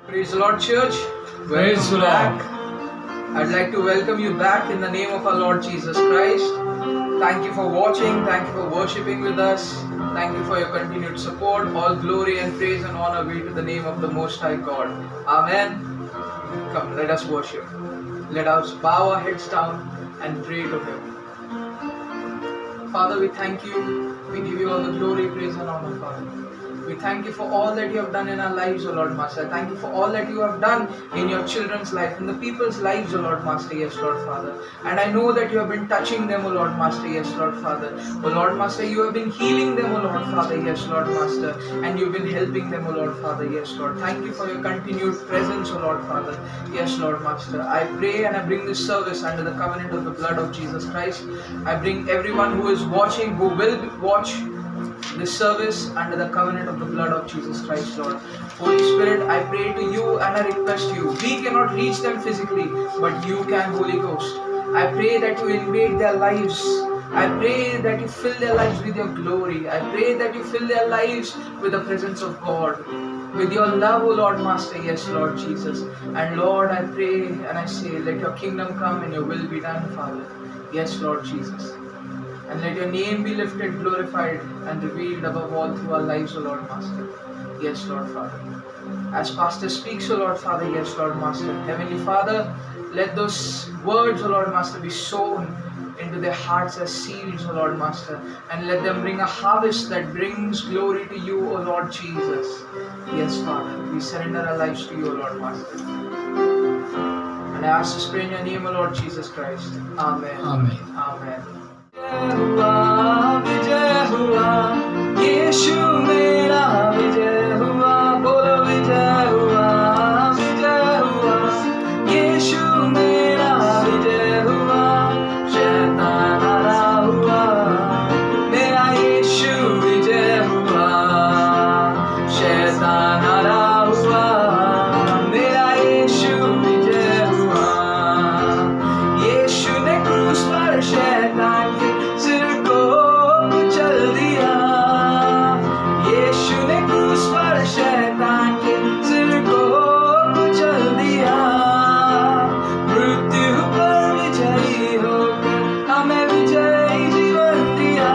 Praise the Lord, church. Praise the Welcome Lord. back. I'd like to welcome you back in the name of our Lord Jesus Christ. Thank you for watching. Thank you for worshipping with us. Thank you for your continued support. All glory and praise and honor be to the name of the Most High God. Amen. Come, let us worship. Let us bow our heads down and pray to Him. Father, we thank you. We give you all the glory, praise and honor, Father. We thank you for all that you have done in our lives, O Lord Master. Thank you for all that you have done in your children's life, in the people's lives, O Lord Master. Yes, Lord Father. And I know that you have been touching them, O Lord Master. Yes, Lord Father. O Lord Master, you have been healing them, O Lord Father. Yes, Lord Master. And you've been helping them, O Lord Father. Yes, Lord. Thank you for your continued presence, O Lord Father. Yes, Lord Master. I pray and I bring this service under the covenant of the blood of Jesus Christ. I bring everyone who is watching, who will watch this service under the covenant of the blood of Jesus Christ, Lord. Holy Spirit, I pray to you and I request you. We cannot reach them physically, but you can, Holy Ghost. I pray that you invade their lives. I pray that you fill their lives with your glory. I pray that you fill their lives with the presence of God, with your love, O Lord Master. Yes, Lord Jesus. And Lord, I pray and I say, let your kingdom come and your will be done, Father. Yes, Lord Jesus. And let your name be lifted, glorified, and revealed above all through our lives, O Lord Master. Yes, Lord Father. As Pastor speaks, O Lord Father, yes, Lord Master. Heavenly Father, let those words, O Lord Master, be sown into their hearts as seeds, O Lord Master. And let them bring a harvest that brings glory to you, O Lord Jesus. Yes, Father. We surrender our lives to you, O Lord Master. And I ask this prayer in your name, O Lord Jesus Christ. Amen. Amen. Amen. विजय हुआ यीशु मेरा विजय हुआ बोलो विजय हुआ यीशु मेरा विजय हुआ शैतान हारा हुआ मेरा यीशु विजय हुआ शैतान हारा हुआ मेरा यीशु विजय हुआ यीशु ने क्रूस पर शैतान के सिर को कुचल दिया यीशु ने क्रूस पर शैतान के सिर को कुचल दिया मृत्यु पर विजयी होकर हमें विजयी जीवन दिया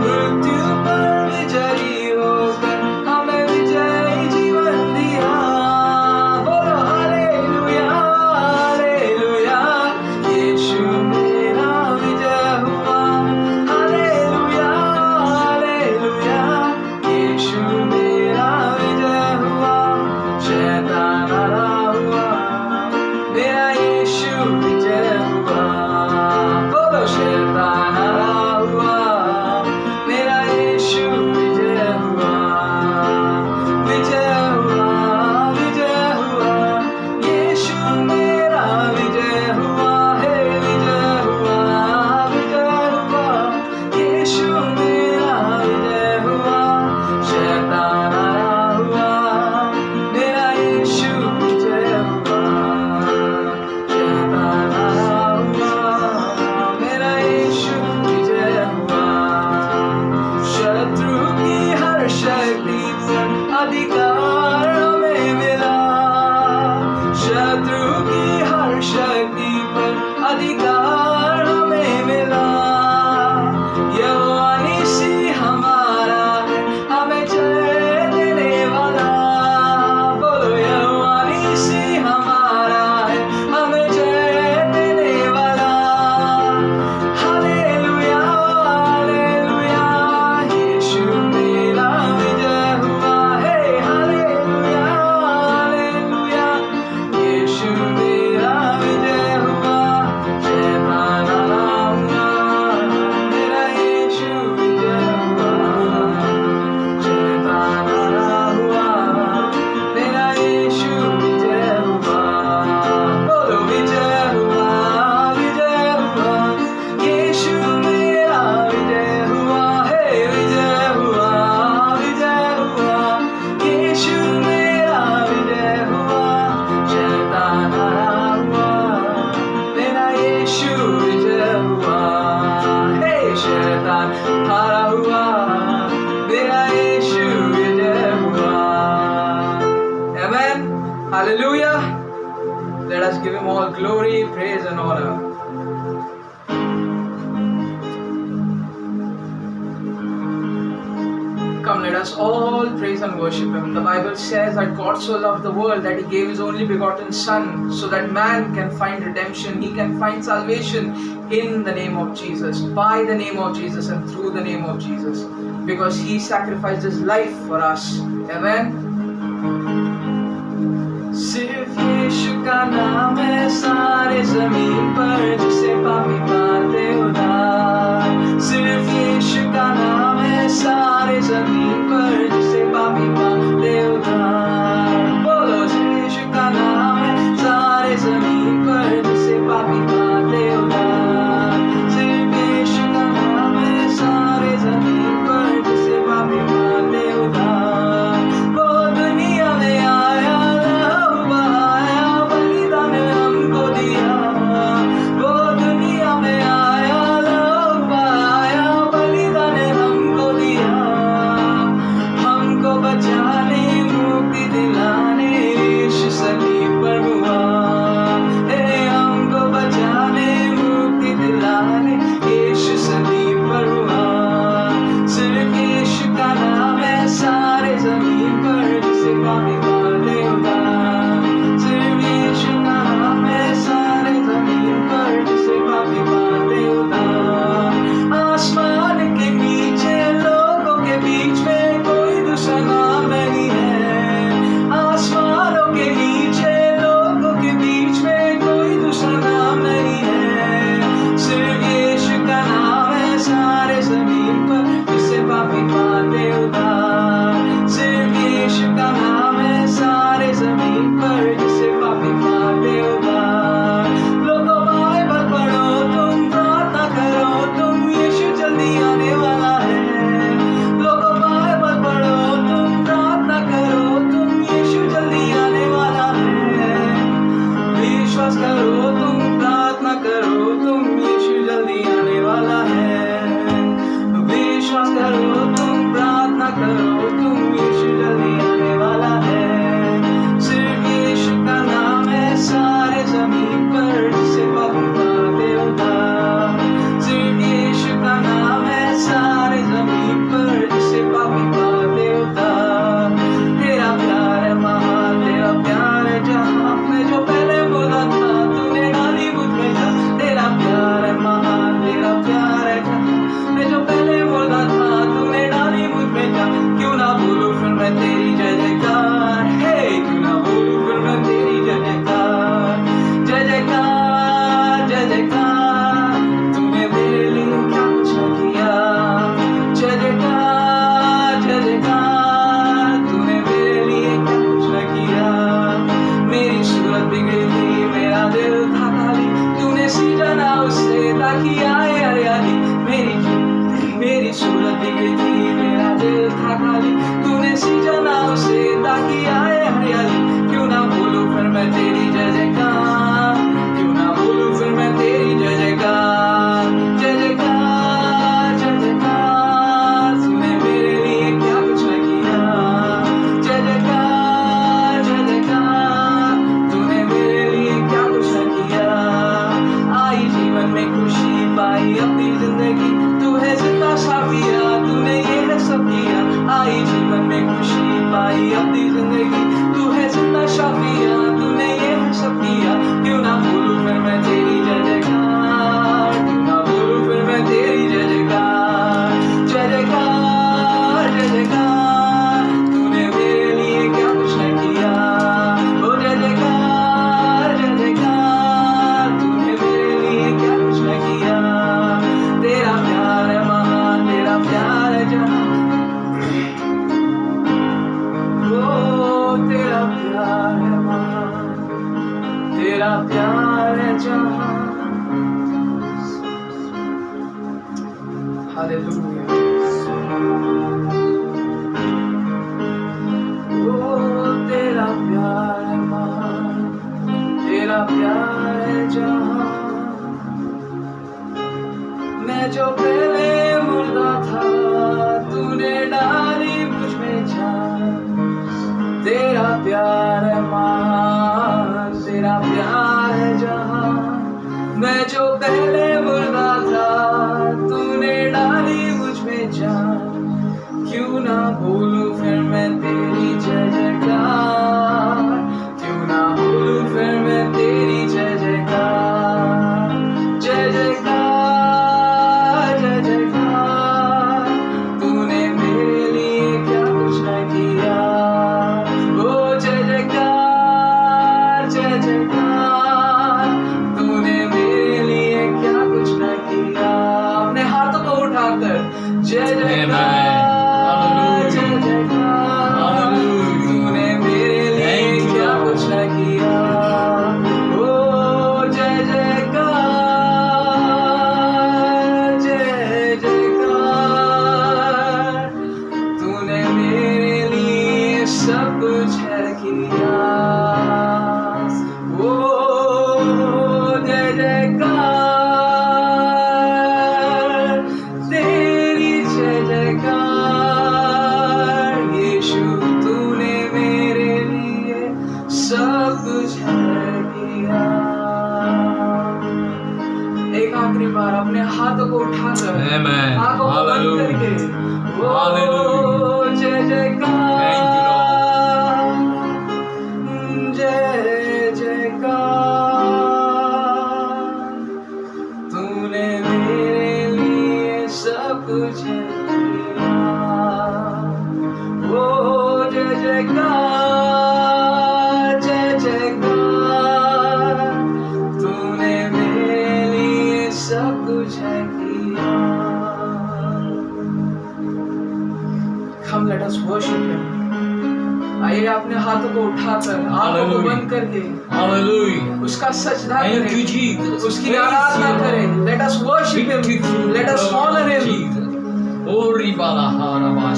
मृत्यु पर विजयी होकर हमें विजयी जीवन दिया बोलो हालेलुया हालेलुया यीशु मेरा विजय हुआ हालेलुया हालेलुया यीशु मेरा विजय हुआ शैतान हारा हुआ मेरा यीशु विजय हुआ बोलो शैतान हारा हुआ मेरा यीशु विजय हुआ विजय हुआ विजय हुआ यीशु मेरा विजय हुआ हे विजय हुआ यीशु मेरा विजय हुआ शैतान हारा हुआ मेरा यीशु विजय हुआ शैतान हारा हुआ मेरा यीशु विजय हुआ शत्रु की हर शक्ति पर अधिकार हमें मिला शत्रु की हर शक्ति पर अधिकार हमें मिला यहोवा निसी हमारा है हमें जय देने वाला बोलो यहोवा निसी हमारा है हमें जय देने वाला हालेलुया हालेलुया यीशु मेरा विजय हुआ हे हालेलुया हालेलुया यीशु मेरा विजय हुआ शैतान हारा हुआ मेरा यीशु विजय हुआ शैतान हारा हुआ मेरा यीशु विजय हुआ बोलो विजय हुआ यीशु मेरा विजय हुआ हे विजय हुआ यीशु मेरा विजय हुआ शैतान हारा हुआ मेरा यीशु विजय हुआ हे शैतान हारा हुआ मेरा यीशु विजय हुआ us give Him all glory, praise and honor. Come, let us all praise and worship Him. The Bible says that God so loved the world that He gave His only begotten Son, so that man can find redemption, he can find salvation in the name of Jesus, by the name of Jesus and through the name of Jesus, because He sacrificed His life for us. Amen. सिर्फ यीशु का नाम है सारे जमीन पर जिसे पापी पाते उधार. सिर्फ यीशु का नाम है सारे जमीन पर जिसे पापी पाते उधार. बोलो यीशु का नाम है सारे जमीन पर जिसे पापी पाते उधार. सिर्फ यीशु का नाम है सारे जमीन पर जिसे पापी पाते उधार. वो दुनिया में आया, मैं जो पहले मुर्दा था तूने डाली मुझ में जान. तेरा प्यार है माँ, तेरा प्यार जो पहले मुर्दा था तूने डाली मुझ में जान, क्यों ना भूलूं फिर मैं तेरी जय जयकार, क्यों ना भूलूं फिर मैं तेरी जय जयकार, जय जयकार जय जयकार। तूने मेरे लिए क्या कुछ न किया, ओ जय जयकार जय जयकार। तूने मेरे लिए क्या कुछ न किया। अपने हाथों को उठाकर जय जयकार जय जयकार। तूने मेरे लिए क्या कुछ न किया, ओ जय जयकार जय जयकार। तूने मेरे लिए सब कुछ है किया, ओ जय जयकार तेरी जय जयकार। यीशु तूने मेरे लिए सब कुछ है किया। एक आखिरी बार अपने हाथों को उठाकर आंखों को बंद करके ओ जय जयकार जय जयकार। तूने मेरे लिए सब कुछ है किया, ओ जय जयकार जय जयकार। तूने मेरे लिए सब कुछ है KIA. Come, let us worship Him. आइए अपने हाथों को उठाकर आंखों को बंद करके उसका सजदा करें, उसकी आराधना करें। Let us worship Him. Let us honor Him.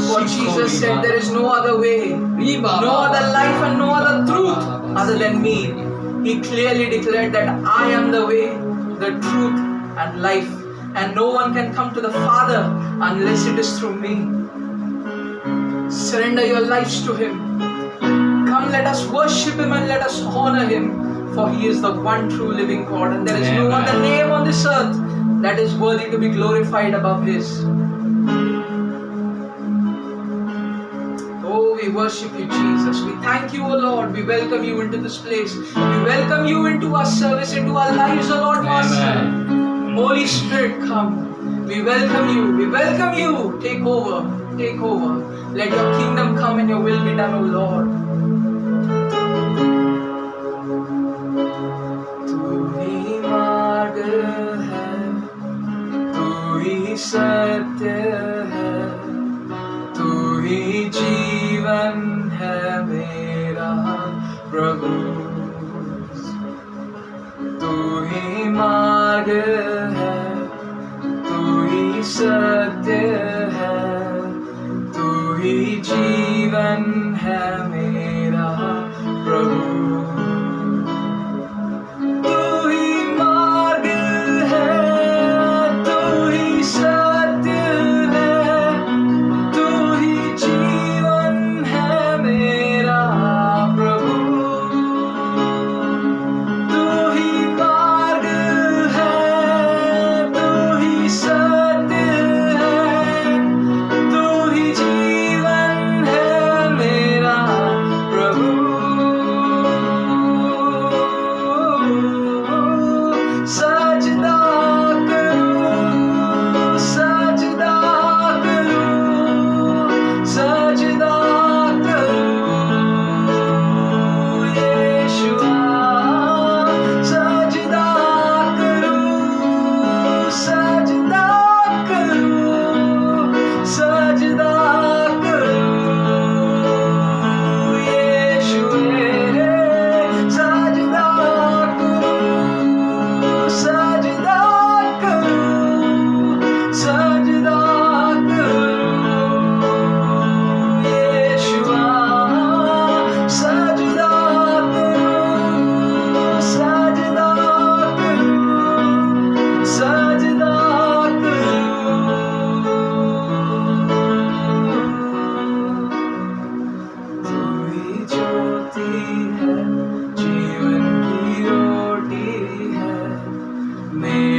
For Jesus said there is no other way, no other life and no other truth other than me. He clearly declared that I am the way, the truth and life, and no one can come to the Father unless it is through me. Surrender your lives to Him. Come, let us worship Him and let us honor Him, for He is the one true living God, and there is no other name on this earth that is worthy to be glorified above His. Oh, we worship you, Jesus. We thank you, O Lord. We welcome you into this place. We welcome you into our service, into our lives, O Lord Master. Holy Spirit, come. We welcome you. We welcome you. Take over. Take over. Let your kingdom come and your will be done, O Lord. तू ही मार्ग है, तू ही सत्य है, तू ही जीवन है मेरा प्रभु। तू ही मार्ग है, तू ही सत्य है, तू ही जीवन है मेरा प्रभु। तू ही मार्ग है, तू ही सत्य है, तू ही जीवन है मेरा प्रभु। तू ही मार्ग है, तू ही सत्य है, तू ही जीवन है मेरा प्रभु। सजदा करूं, सजदा करूं, सजदा करूं यीशुआ। सजदा करूं, सजदा करूं, सजदा करूं यीशुए। सजदा करूं, सजदा करूं, सजदा करूं यीशुआ। सजदा करूं, सजदा करूं, सजदा करूं। तू ही ज्योति है, जीवन की रोटी है, मेरा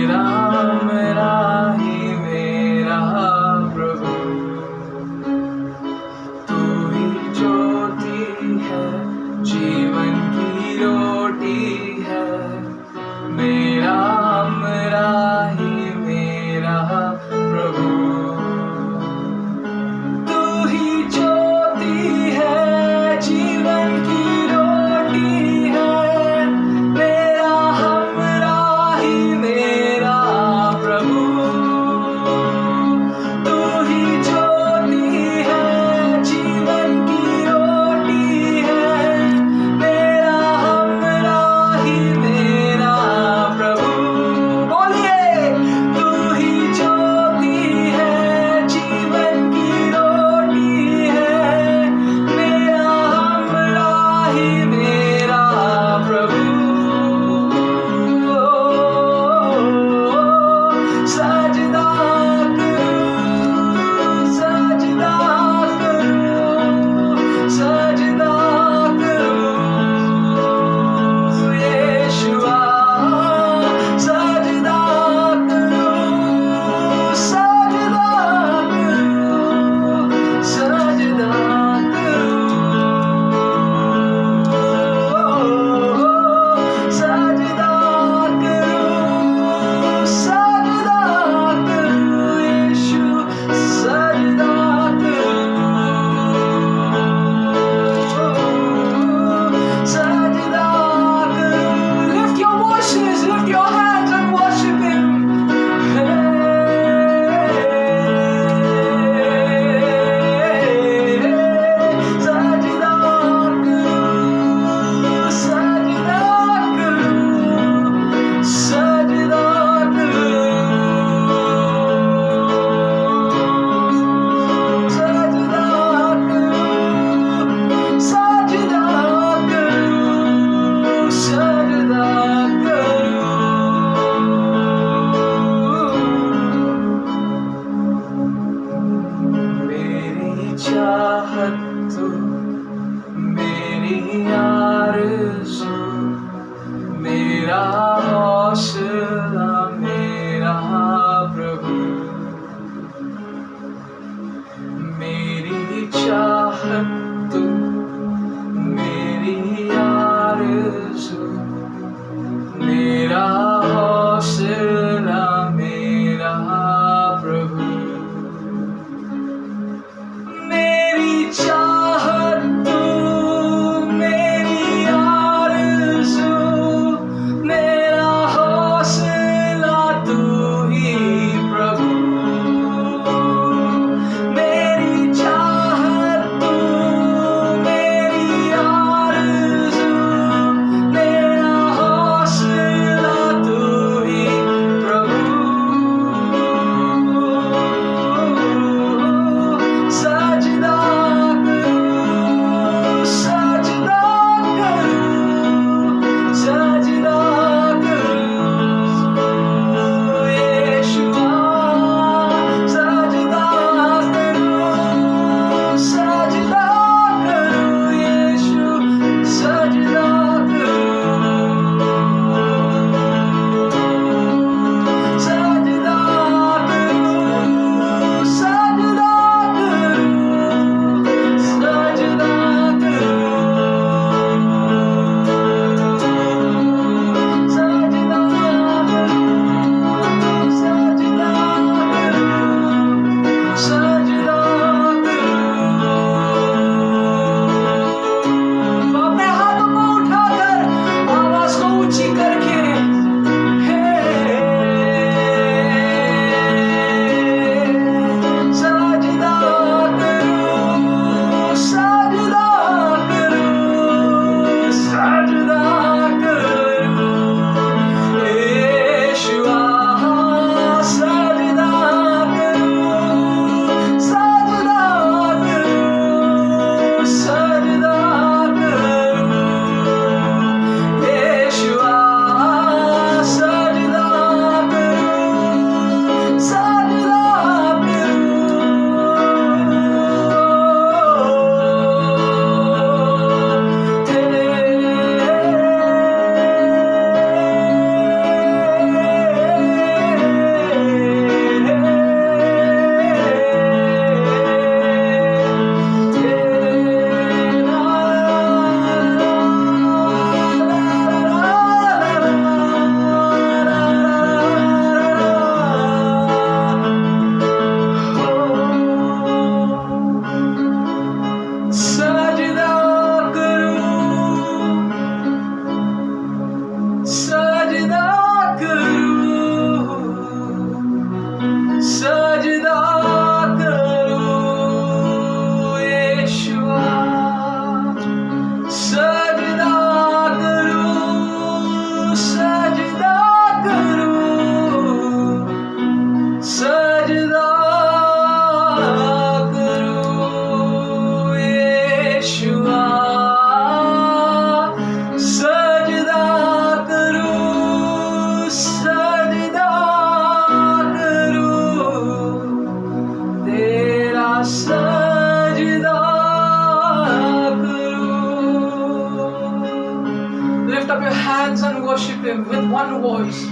one voice.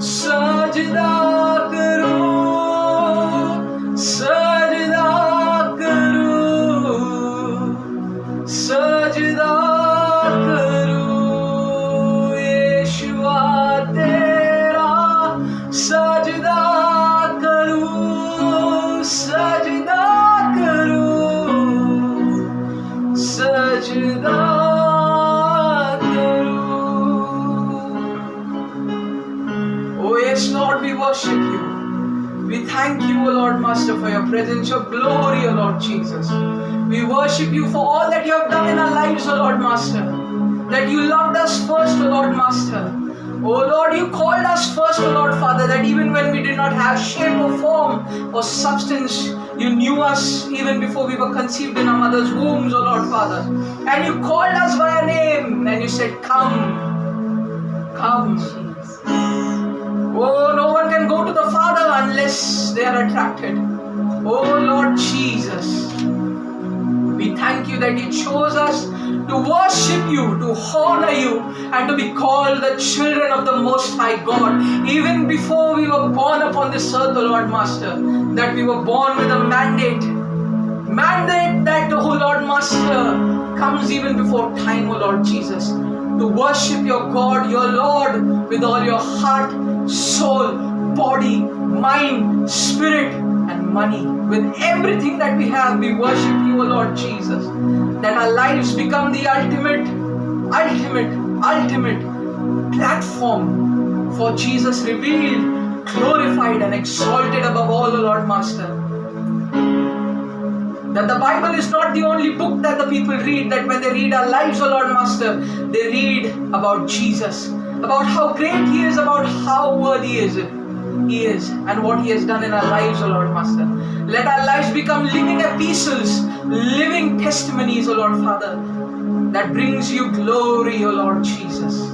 Sajda karo, sajda karo, sajda karo, Yeshua tera sajda karo, sajda karo, sajda. Yes, Lord, we worship you. We thank you, O Lord Master, for your presence, your glory, O Lord Jesus. We worship you for all that you have done in our lives, O Lord Master. That you loved us first, O Lord Master. O Lord, you called us first, O Lord Father, that even when we did not have shape or form or substance, you knew us even before we were conceived in our mother's wombs, O Lord Father. And you called us by our name and you said, come, come. Oh, no one can go to the Father unless they are attracted. Oh, Lord Jesus, we thank you that you chose us to worship you, to honor you, and to be called the children of the Most High God. Even before we were born upon this earth, O Lord Master, that we were born with a mandate that, oh Lord Master, comes even before time, O Lord Jesus, to worship your God, your Lord, with all your heart, soul, body, mind, spirit, and money. With everything that we have, we worship you, O Lord Jesus. That our lives become the ultimate platform for Jesus revealed, glorified, and exalted above all, O Lord Master. That the Bible is not the only book that the people read, that when they read our lives, O Lord Master, they read about Jesus, about how great He is, about how worthy He is, and what He has done in our lives, O Lord Master. Let our lives become living epistles, living testimonies, O Lord Father, that brings you glory, O Lord Jesus.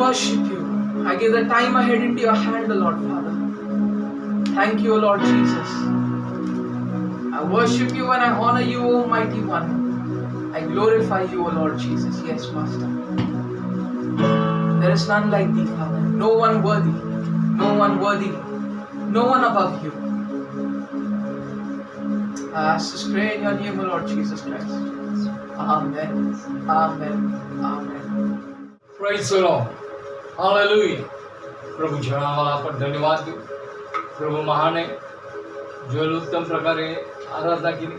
Worship you. I give the time ahead into your hand, O Lord Father. Thank you, O Lord Jesus. I worship you and I honor you, O Mighty One. I glorify you, O Lord Jesus. Yes, Master. There is none like thee, Father. No one worthy. No one worthy. No one above you. I ask this prayer in your name, O Lord Jesus Christ. Amen. Amen. Amen. Praise the Lord. Hallelujah. प्रभूच्या नावाला आपण धन्यवाद देऊ. प्रभू महान आहे. जो उत्तम प्रकारे आराधना केली,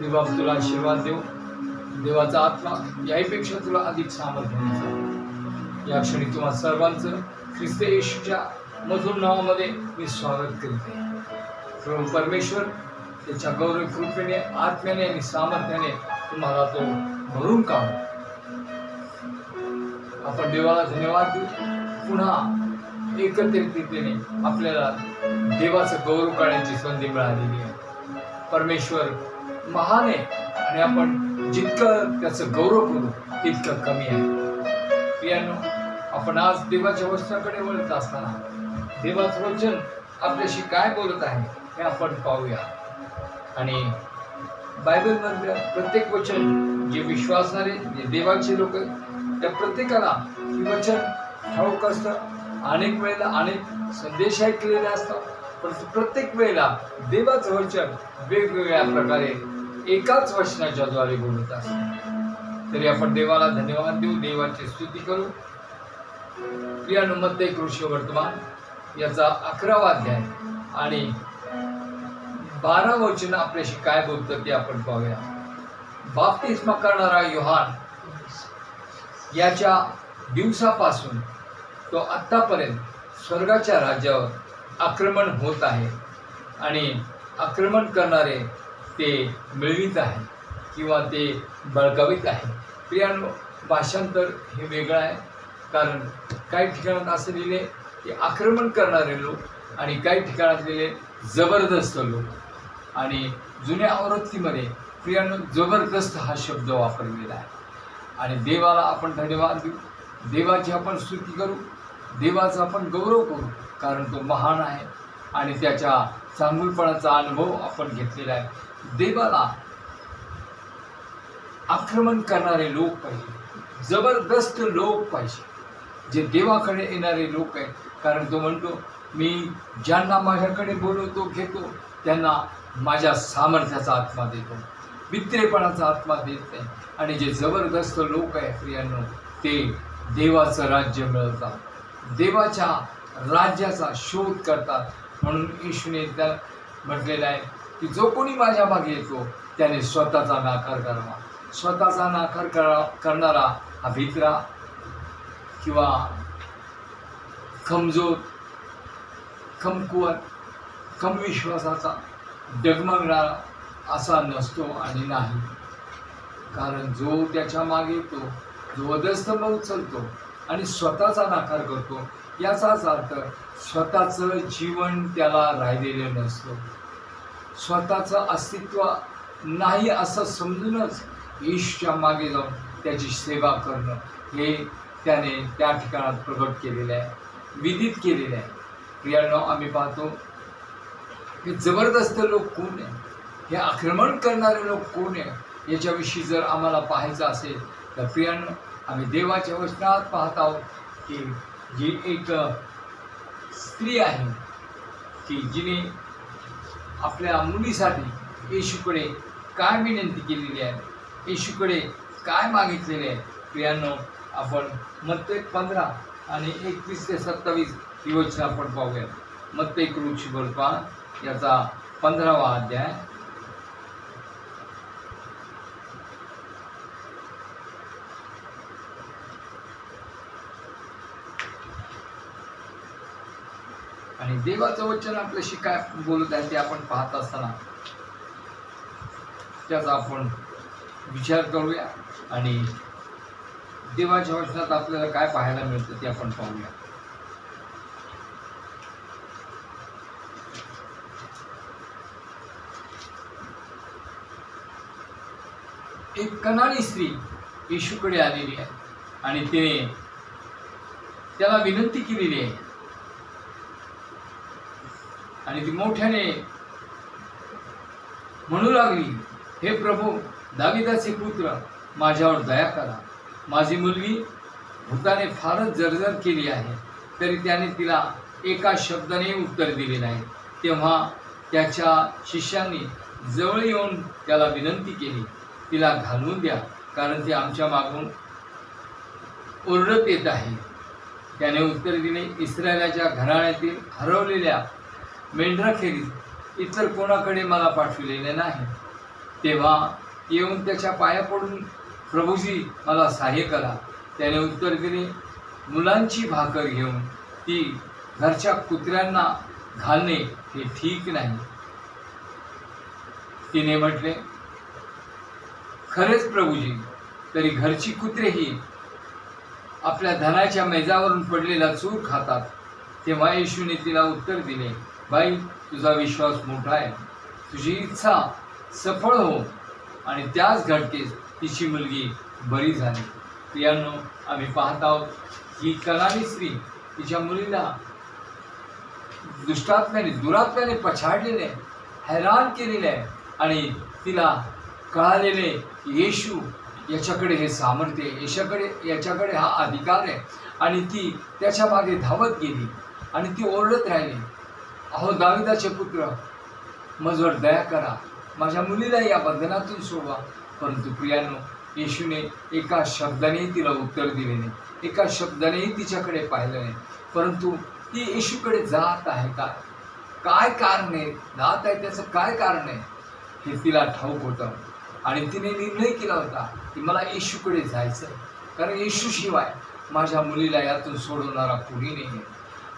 देवा तुला आशीर्वाद देऊ. देवाचा आत्मा याहीपेक्षा तुला अधिक सामर्थ्य देईल. या क्षणी तुम्हा सर्वांचं ख्रिस्त येशूच्या मधुर नावामध्ये मी स्वागत करते. प्रभू परमेश्वर त्याच्या गौरव कृपेने, आत्म्याने आणि सामर्थ्याने तुम्हाला तो भरून काढो. आपण देवाला धन्यवाद देऊ. पुन्हा एकत्रिततेने आपल्याला देवाचं गौरव करण्याची संधी मिळालेली आहे. परमेश्वर महान आहे आणि आपण जितकं त्याचं गौरव करू तितकं कमी आहे. प्रियानो, आपण आज देवाच्या वचनाकडे वळत असताना देवाचं वचन आपल्याशी काय बोलत आहे हे आपण पाहूया. आणि बायबलमधलं प्रत्येक वचन जे विश्वासणारे, जे देवाचे लोक, त्या प्रत्येकाला हे वचन ठाऊक असतं. अनेक वेळेला अनेक संदेश ऐकलेले असतात, पण प्रत्येक वेळेला देवाचं वचन वेगवेगळ्या प्रकारे एकाच वचनाच्या द्वारे बोलत असतं. तरी आपण देवाला धन्यवाद देऊ, देवाची स्तुती करू. प्रियानो, मत्ती कृष्ण वर्तमान याचा 11वा अध्याय आणि 12 वचन आपल्याशी काय बोलतं ते आपण पाहूया. बाप्तिस्मा करणारा योहान याच्या दिवसापासून तो आत्तापर्यंत स्वर्गाच्या राज्यावर आक्रमण होत आहे आणि आक्रमण करणारे ते मिळवित आहे किंवा ते बळकावित आहे. प्रियानो, भाषांतर हे वेगळं आहे, कारण काही ठिकाणात असं लिहिले की आक्रमण करणारे लोक आणि काही ठिकाणात लिहिले जबरदस्त लोक. आणि जुन्या आवृत्तीमध्ये प्रियानो जबरदस्त हा शब्द वापरलेला आहे. आणि देवाला आपण धन्यवाद देऊ, देवाची आपण स्तुती करू, देवाचा आपण गौरव करू, कारण तो महान आहे. आणि त्याच्या चांगुलपणाचा अनुभव आपण घेतलेला आहे. देवाला आक्रमण करणारे लोक पाहिजे, जबरदस्त लोक पाहिजे, जे देवाकडे येणारे लोक आहेत. कारण तो म्हणतो, मी ज्यांना माझ्याकडे बोलवतो घेतो त्यांना माझ्या सामर्थ्याचा आत्मा देतो, वित्रेपणाचा आत्मा देत नाही. आणि जे जबरदस्त लोक आहेत प्रियांनो, ते देवाचं राज्य मिळवतात, देवाच्या राज्याचा शोध करतात. म्हणून येशूने त्या म्हटलेलं आहे की जो कोणी माझ्या मागे येतो त्याने स्वतःचा नाकार करावा. स्वतःचा नाकार करणारा हा भित्रा किंवा कमजोर, कमकुवत, कम विश्वासाचा, डगमगणारा असा नसतो आणि नाही. कारण जो त्याच्या मागे येतो, जो अधस्तंभ उचलतो आणि स्वतःचा नाकार करतो, याचाच अर्थ स्वतःचं जीवन त्याला राहिलेलं नसतं, स्वतःचं अस्तित्व नाही असं समजूनच येशूच्या मागे जाऊन त्याची सेवा करणं हे त्याने त्या ठिकाणात प्रगट केलेलं आहे, विदित केलेलं आहे. प्रियांनो, आम्ही पाहतो की जबरदस्त लोक कोण आहे, हे आक्रमण करणारे लोक कोण आहे, याच्याविषयी जर आम्हाला पाहायचं असेल तर प्रियांनो, आम्ही देवाच्या वचनात पाहत आहोत की जी एक स्त्री आहे की जिने आपल्या मुलीसाठी येशूकडे काय विनंती केलेली आहे, येशूकडे काय मागितलेले आहे. प्रियांनो, आपण मत्ते 15 आणि 21 ते 27 ही वचनं आपण पाहूया. मत्ते कृषीवर्तमान याचा 15वा अध्याय आणि देवाचं वचन आपल्याशी काय बोलत आहे ते आपण पाहत असताना त्याचा आपण विचार करूया आणि देवाच्या वचनात आपल्याला काय पाहायला मिळतं ते आपण पाहूया. एक कनानी स्त्री येशूकडे आलेली आहे आणि तिने त्याला विनंती केलेली आहे आणि ती मोठ्याने म्हणू लागली, हे प्रभू, दाविदाचे पुत्र, माझ्यावर दया करा. माझी मुलगी भूताने फारच जर्जर केली आहे. तरी त्याने तिला एका शब्दाने उत्तर दिले नाही. तेव्हा त्याच्या शिष्यांनी जवळ येऊन त्याला विनंती केली, तिला घालवून द्या, कारण ती आमच्या मागून ओरडत येत आहे. त्याने उत्तर दिले, इस्रायलाच्या घराण्यातील हरवलेल्या मेंढराखेरीज इतर कोणाकडे मला पाठविलेले नाही. तेव्हा येऊन त्याच्या पाया पडून, प्रभूजी, मला सहाय्य करा. त्याने उत्तर दिले, मुलांची भाकर घेऊन ती घरच्या कुत्र्यांना घालणे हे ठीक नाही. तिने म्हटले, खरेच प्रभूजी, तरी घरची कुत्रेही आपल्या धनाच्या मेजावरून पडलेला चूर खातात. तेव्हा येशूने तिला उत्तर दिले, बाई, तुझा विश्वास मोठा आहे, तुझी इच्छा सफळ हो. आणि त्याच घटकेस तिची मुलगी बरी झाली. प्रियांनो, आम्ही पाहत आहोत की कनानी स्त्री तिच्या मुलीला दुष्टात्म्याने, दुरात्म्याने पछाडलेले, हैराण केलेले आहे आणि तिला कळालेले की येशू याच्याकडे हे सामर्थ्य आहे, याच्याकडे हा अधिकार आहे. आणि ती त्याच्या मागे धावत गेली आणि ती ओरडत राहिली, अहो दाविदाचे पुत्र, माझ्यावर दया करा, माझ्या मुलीला या बंधनातून सोडवा. परंतु प्रियांनो, येशूने एका शब्दाने तिला उत्तर दिले नाही, एका शब्दानेही तिच्याकडे पाहिलं नाही. परंतु ती येशूकडे जात आहे काय कारण आहे, जात आहे त्याचं काय कारण आहे हे तिला ठाऊक होतं. आणि तिने निर्णय केला होता की मला येशूकडे जायचं आहे, कारण येशूशिवाय माझ्या मुलीला यातून सोडवणारा कोणी नाही आहे.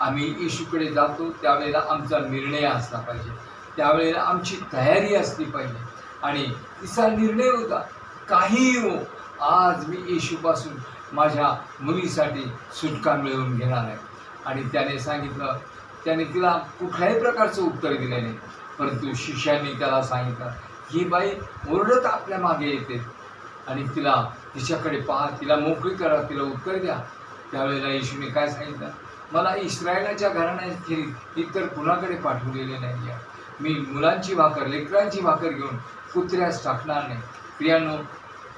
आम्ही येशूकडे जातो त्यावेळेला आमचा निर्णय असला पाहिजे, त्यावेळेला आमची तयारी असली पाहिजे. आणि तिचा निर्णय होता, काहीही हो, आज मी येशूपासून माझ्या मुलीसाठी सुटका मिळवून घेणार आहे. आणि त्याने सांगितलं, त्याने तिला कुठल्याही प्रकारचं उत्तर दिलं नाही. परंतु शिष्यांनी त्याला सांगितलं, ही बाई ओरडत आपल्या मागे येते आणि तिच्याकडे पहा, तिला मोकळी करा, तिला उत्तर द्या. त्यावेळेला येशूने काय सांगितलं, मला इस्रायलाच्या घराण्याखेरीज इतर कुणाकडे पाठवलेले नाही आहे. मी मुलांची भाकर, लेकरांची भाकर घेऊन कुत्र्यास टाकणार नाही. प्रियांनो,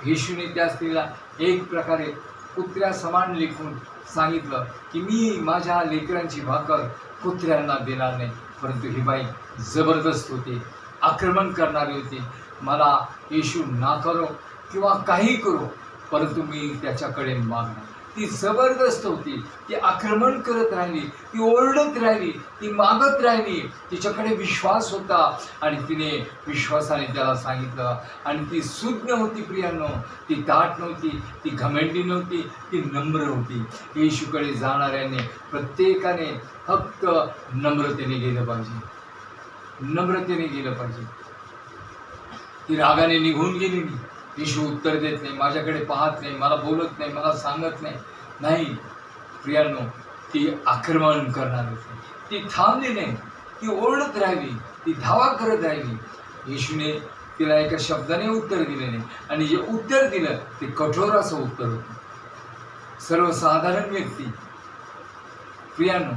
येशूने त्या स्त्रीला एक प्रकारे कुत्र्या समान लेखून सांगितलं की मी माझ्या लेकरांची भाकर कुत्र्यांना देणार नाही. परंतु ही बाई जबरदस्त होती, आक्रमण करणारी होती. मला येशू नाकारो किंवा काही करो, परंतु मी त्याच्याकडे मागणार. ती जबरदस्त होती, ती आक्रमण करत राहिली, ती ओरडत राहिली, ती मागत राहिली. तिच्याकडे विश्वास होता आणि तिने विश्वासाने त्याला सांगितलं. आणि ती सुज्ञ होती प्रियांनो, ती ताठ नव्हती, ती घमंडी नव्हती, ती नम्र होती. येशूकडे जाणाऱ्याने प्रत्येकाने फक्त नम्रतेने गेलं पाहिजे, नम्रतेने गेलं पाहिजे. ती रागाने निघून गेली नाही. येशू उत्तर देत नाही, माझ्याकडे पाहत नाही, मला बोलत नाही, मला सांगत नाही. नाही प्रियांनो, ती आक्रमण करणार होती. ती थांबली नाही, ती ओरडत राहिली, ती धावा करत राहिली. येशूने तिला एका शब्दाने उत्तर दिले नाही, आणि जे उत्तर दिलं ते कठोर असं उत्तर होतं. सर्वसाधारण व्यक्ती प्रियांनो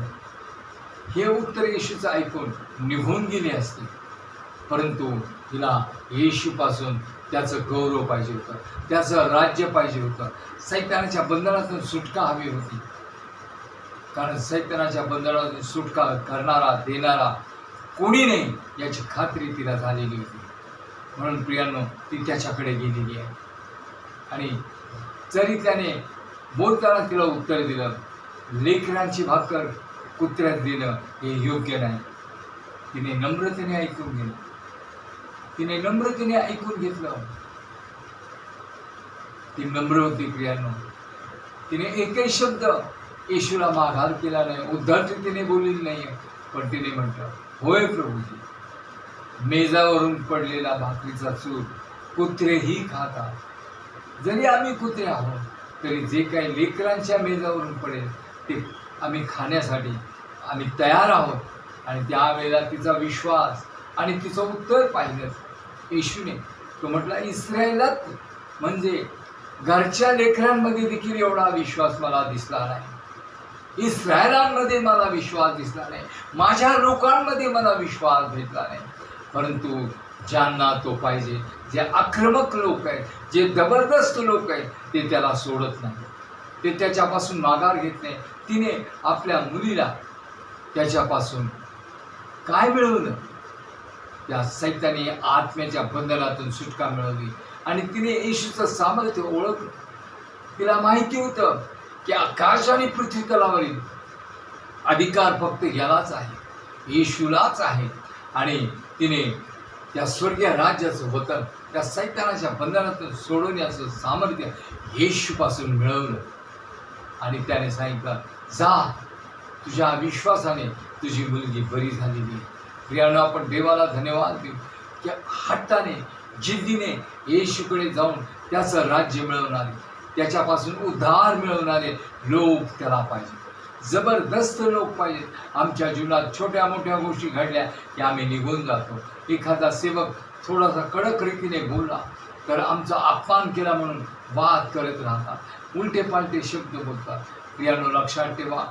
हे उत्तर येशूचं ऐकून निघून गेले असते, परंतु तिला येशूपासून त्याचं गौरव पाहिजे होतं, त्याचं राज्य पाहिजे होतं. सैतानाच्या बंधनातून सुटका हवी होती, कारण सैतानाच्या बंधनातून सुटका करणारा देणारा कोणी नाही याची खात्री तिला झालेली होती. म्हणून प्रियांनो, ती त्याच्याकडे गेलेली आहे. आणि जरी त्याने बोलताना तिला उत्तर दिलं, लेकरांची भाकर कुत्र्यात देणं हे योग्य नाही, तिने नम्रतेने ऐकून घेतलं, तिने नम्रतेने ऐकून घेतलं. ती नम्र होती प्रियांनो. तिने एकही शब्द येशूला माघार केला नाही, उद्धटतेने बोलली नाही, पण तिने म्हटलं, होय प्रभूजी, मेजावरून पडलेला भाकरीचा चूर कुत्रेही खातात. जरी आम्ही कुत्रे आहोत तरी जे काही लेकरांच्या मेजावरून पडेल ते आम्ही खाण्यासाठी आम्ही तयार आहोत. आणि त्यावेळेला तिचा विश्वास आणि तिचं उत्तर पाहिलं येशूने. तो म्हटला, इस्रायलात म्हणजे घरच्या लेकरांमध्ये देखील एवढा विश्वास मला दिसला नाही, इस्रायलांमध्ये मला विश्वास दिसला नाही, माझ्या लोकांमध्ये मला विश्वास भेटला नाही. परंतु ज्यांना तो पाहिजे, जे आक्रमक लोक आहेत, जे जबरदस्त लोक आहेत, ते त्याला सोडत नाही, ते त्याच्यापासून माघार घेत नाही. तिने आपल्या मुलीला त्याच्यापासून काय मिळवलं? त्या सैतानी आत्म्याच्या बंधनातून सुटका मिळवली. आणि तिने येशूचं सामर्थ्य ओळखलं. तिला माहिती होतं की आकाश आणि पृथ्वी तलावरील अधिकार फक्त यालाच आहे, येशूलाच आहे. आणि तिने त्या स्वर्गीय राज्याचं वतन, त्या सैतानाच्या बंधनातून सोडवण्याचं सामर्थ्य येशूपासून मिळवलं. आणि त्याने सांगितलं, जा, तुझ्या विश्वासाने तुझी मुलगी बरी झालेली आहे. प्रियांनो, आपण देवाला धन्यवाद देऊ की हट्टाने, जिद्दीने येशूकडे जाऊन त्याचं राज्य मिळवणारे, त्याच्यापासून उद्धार मिळवणारे लोक त्याला पाहिजे, जबरदस्त लोक पाहिजेत. आमच्या जीवनात छोट्या मोठ्या गोष्टी घडल्या की आम्ही निघून जातो. एखादा सेवक थोडासा कडक रीतीने बोलला तर आमचा अपमान केला म्हणून वाद करत राहतात, उलटे पालटे शब्द बोलतात. प्रियांनो, लक्षात ठेवा,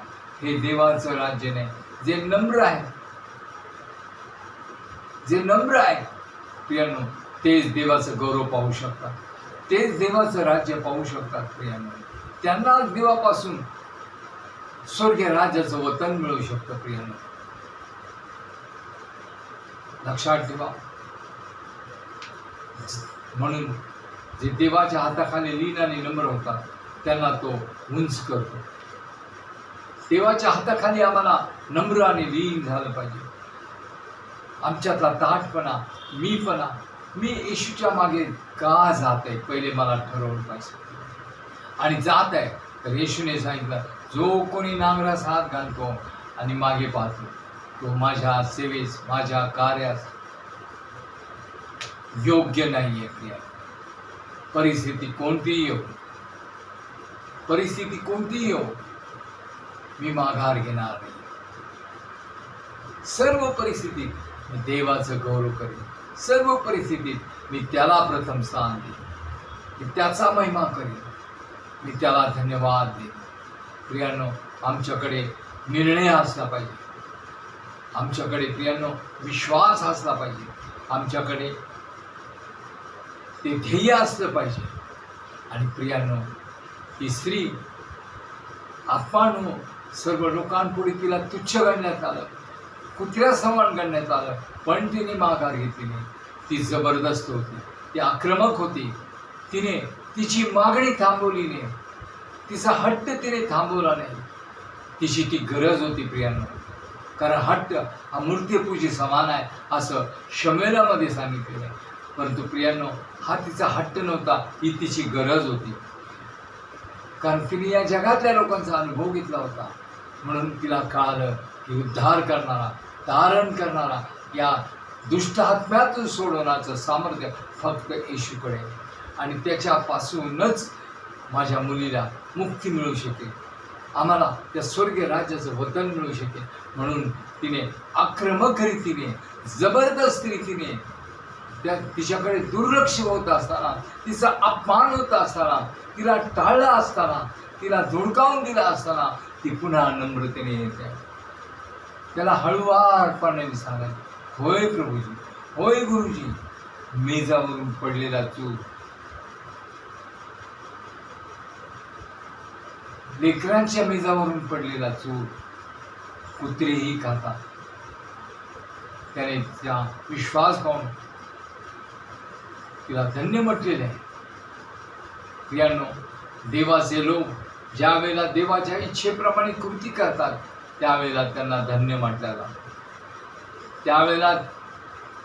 हे देवाचं राज्य नाही. जे नम्र आहे, जे नम्र आहे प्रियांनो, तेच देवाचं गौरव पाहू शकतात, तेच देवाचं राज्य पाहू शकतात. प्रियांनो, त्यांना देवापासून स्वर्गीय राज्याचं वतन मिळू शकतं. प्रियांनो, लक्षात ठेवा. म्हणून जे देवाच्या हाताखाली लीन आणि नम्र होतात त्यांना तो उंच करतो. देवाच्या हाताखाली आम्हाला नम्र आणि लीन झालं पाहिजे. आमच्यातला ताठपणा, मीपणा, मी येशूच्या मागे का जात आहे, पहिले मला ठरवलं पाहिजे. आणि जात आहे तर येशूने सांगितलं, जो कोणी नांगरास हात घालतो आणि मागे पाहतो तो माझ्या सेवेस, माझ्या कार्यास योग्य नाही आहे. परिस्थिती कोणतीही हो, परिस्थिती कोणतीही हो, मी माघार घेणार नाही. सर्व परिस्थितीत मी देवाचं गौरव करेन, सर्व परिस्थितीत मी त्याला प्रथम स्थान देईन, मी त्याचा महिमा करेन, मी त्याला धन्यवाद देईन. प्रियांनो, आमच्याकडे निर्णय असला पाहिजे, आमच्याकडे प्रियांनो विश्वास असला पाहिजे, आमच्याकडे ते ध्येय असलं पाहिजे. आणि प्रियांनो ही स्त्री आत्मानो सर्व लोकांपुढे तिला तुच्छ गणण्यात आलं, कुत्र्या समान गणण्यात आलं, पण तिने माघार घेतली नाही. ती जबरदस्त होती, ती आक्रमक होती, तिने तिची मागणी थांबवली नाही, तिचा हट्ट तिने थांबवला नाही. तिची ती गरज होती प्रियांनो, कारण हट्ट हा मूर्तिपूजी समान आहे असं शमेलामध्ये सांगितलेलं आहे. परंतु प्रियांनो हा तिचा हट्ट नव्हता, ही तिची गरज होती, कारण तिने या जगातल्या लोकांचा अनुभव घेतला होता. म्हणून तिला कळालं की उद्धार करणारा, तारण करणारा, या दुष्ट आत्म्यातून सोडवण्याचं सामर्थ्य फक्त येशूकडे आहे. आणि त्याच्यापासूनच माझ्या मुलीला मुक्ती मिळू शकेल, आम्हाला त्या स्वर्गीय राज्याचं वतन मिळू शकेल. म्हणून तिने आक्रमक रीतीने, जबरदस्त रीतीने, तिच्याकडे दुर्लक्ष होत असताना, तिचा अपमान होत असताना, तिला टाळलं असताना, तिला धुडकावून दिला असताना ती पुन्हा नम्रतेने येते. त्याला हळुवारपणे सांगायचं, होय प्रभूजी, होय गुरुजी, मेजावरून पडलेला चूर, लेकरांच्या मेजावरून पडलेला चूर कुत्रेही खातात. त्याने त्या विश्वास पाहून तिला धन्य म्हटलेले आहे. प्रियांनो देवाचे लोक ज्या वेळेला देवाच्या इच्छेप्रमाणे कृती करतात त्यावेळेला त्यांना धन्य म्हटलं जातं. त्यावेळेला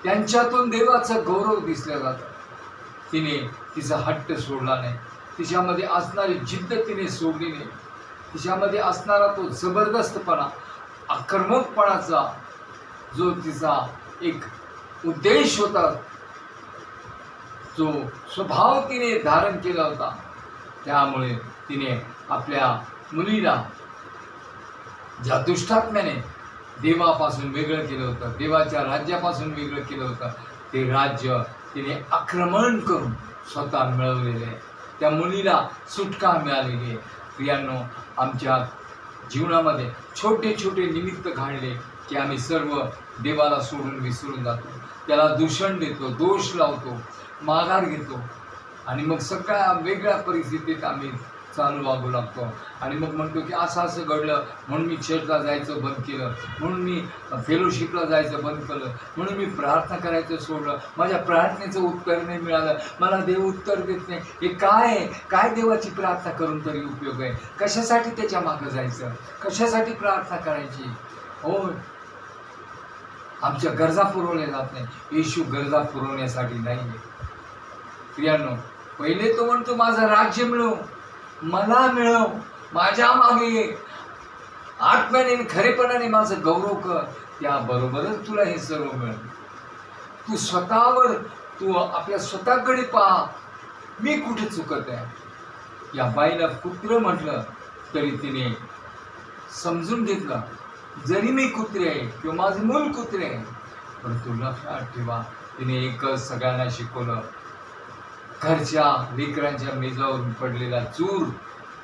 त्यांच्यातून देवाचं गौरव दिसलं जातं. तिने तिचा हट्ट सोडला नाही, तिच्यामध्ये असणारी जिद्द तिने सोडली नाही, तिच्यामध्ये असणारा तो जबरदस्तपणा, आक्रमकपणाचा जो तिचा एक उद्देश होता, जो स्वभाव तिने धारण केला होता, त्यामुळे तिने आपल्या मुलीला ज्या दुष्टात्म्याने देवापासून वेगळं केलं होतं, देवाच्या राज्यापासून वेगळं केलं होतं, ते राज्य तिने आक्रमण करून स्वतः मिळवलेले आहे. त्या मुलीला सुटका मिळालेली आहे. प्रियांनो आमच्या जीवनामध्ये छोटे छोटे निमित्त घडले की आम्ही सर्व देवाला सोडून विसरून जातो, त्याला दूषण देतो, दोष लावतो, माघार घेतो आणि मग सगळ्या वेगळ्या परिस्थितीत आम्ही चालू वागू लागतो. आणि मग म्हणतो की असं असं घडलं म्हणून मी चर्चला जायचं बंद केलं, म्हणून मी फेलोशिपला जायचं बंद केलं, म्हणून मी प्रार्थना करायचं सोडलं, माझ्या प्रार्थनेचं उत्तर नाही मिळालं, मला देव उत्तर देत नाही. हे काय आहे? काय देवाची प्रार्थना करून तरी उपयोग आहे? कशासाठी त्याच्या मागं जायचं? कशासाठी प्रार्थना करायची? हो, आमच्या गरजा पुरवल्या जात नाही. येशू गरजा पुरवण्यासाठी नाही आहे. प्रियांनो पहिले तो म्हणतो माझं राज्य मिळव, मला मिळव, माझ्या मागे ये, आत्म्याने खरेपणाने माझं गौरव कर, त्याबरोबरच तुला हे सर्व मिळेल. तू स्वतःवर, तू आपल्या स्वतःकडे पहा, मी कुठे चुकत आहे. या बाईला कुत्र म्हटलं तरी तिने समजून घेतलं, जरी मी कुत्रे आहे किंवा माझे मूल कुत्रे आहे, परंतु लक्षात ठेवा तिने एकच सगळ्यांना शिकवलं, घरच्या लेकरांच्या मेजावरून पडलेला चूर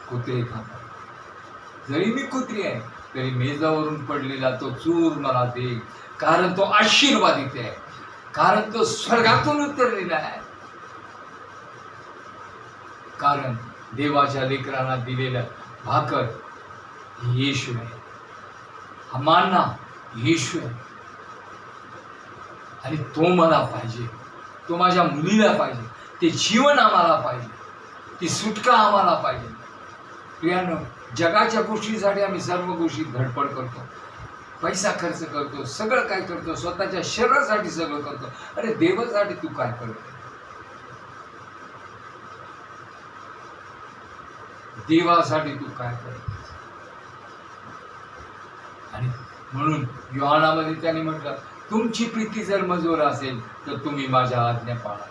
कुत्रे खातात. जरी मी कुत्री आहे तरी मेजावरून पडलेला तो चूर मला दे, कारण तो आशीर्वादित आहे, कारण तो स्वर्गातून उतरलेला आहे, कारण देवाच्या लेकरांना दिलेलं भाकर येशू आहे, हा मानना येशू आहे. आणि तो मला पाहिजे, तो माझ्या मुलीला पाहिजे, ते जीवन आम्हाला पाहिजे, ती सुटका आम्हाला पाहिजे. प्रियांनो जगाच्या गोष्टीसाठी आम्ही सर्व गोष्टी धडपड करतो, पैसा खर्च करतो, सगळं काय करतो, स्वतःच्या शरीरासाठी सगळं करतो. अरे देवासाठी तू काय करतो? देवासाठी तू काय करतो? आणि म्हणून योहानामध्ये त्याने म्हटलं, तुमची प्रीती जर मजूर असेल तर तुम्ही माझ्या आज्ञा पाळा.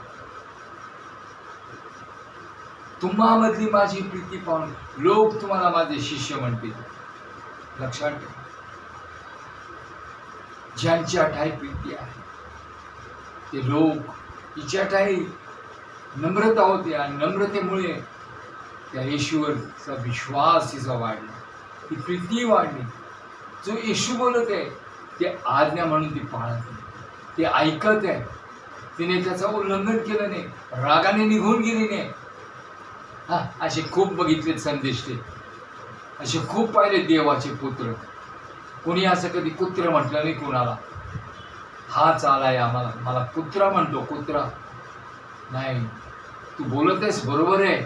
तुम्हामधली माझी प्रीती पाहून लोक तुम्हाला माझे शिष्य म्हणतील. लक्षात ठेवा, ज्यांच्या ठाई प्रीती आहे ते लोक, हिच्या ठाई नम्रता होती आणि नम्रतेमुळे त्या येशूवरचा विश्वास तिचा वाढला, ती प्रीती वाढली. जो येशू बोलत आहे ते आज्ञा म्हणून ती पाळत आहे, ते ऐकत आहे, तिने त्याचं उल्लंघन केलं नाही, रागाने निघून गेली नाही. हा, असे खूप बघितलेत संदेश, ते असे खूप पाहिले देवाचे पुत्र. कोणी असं कधी कुत्र म्हटलं नाही कोणाला, हाच आलाय आम्हाला, मला कुत्रा म्हणतो, कुत्रा नाही. तू बोलत आहेस बरोबर आहे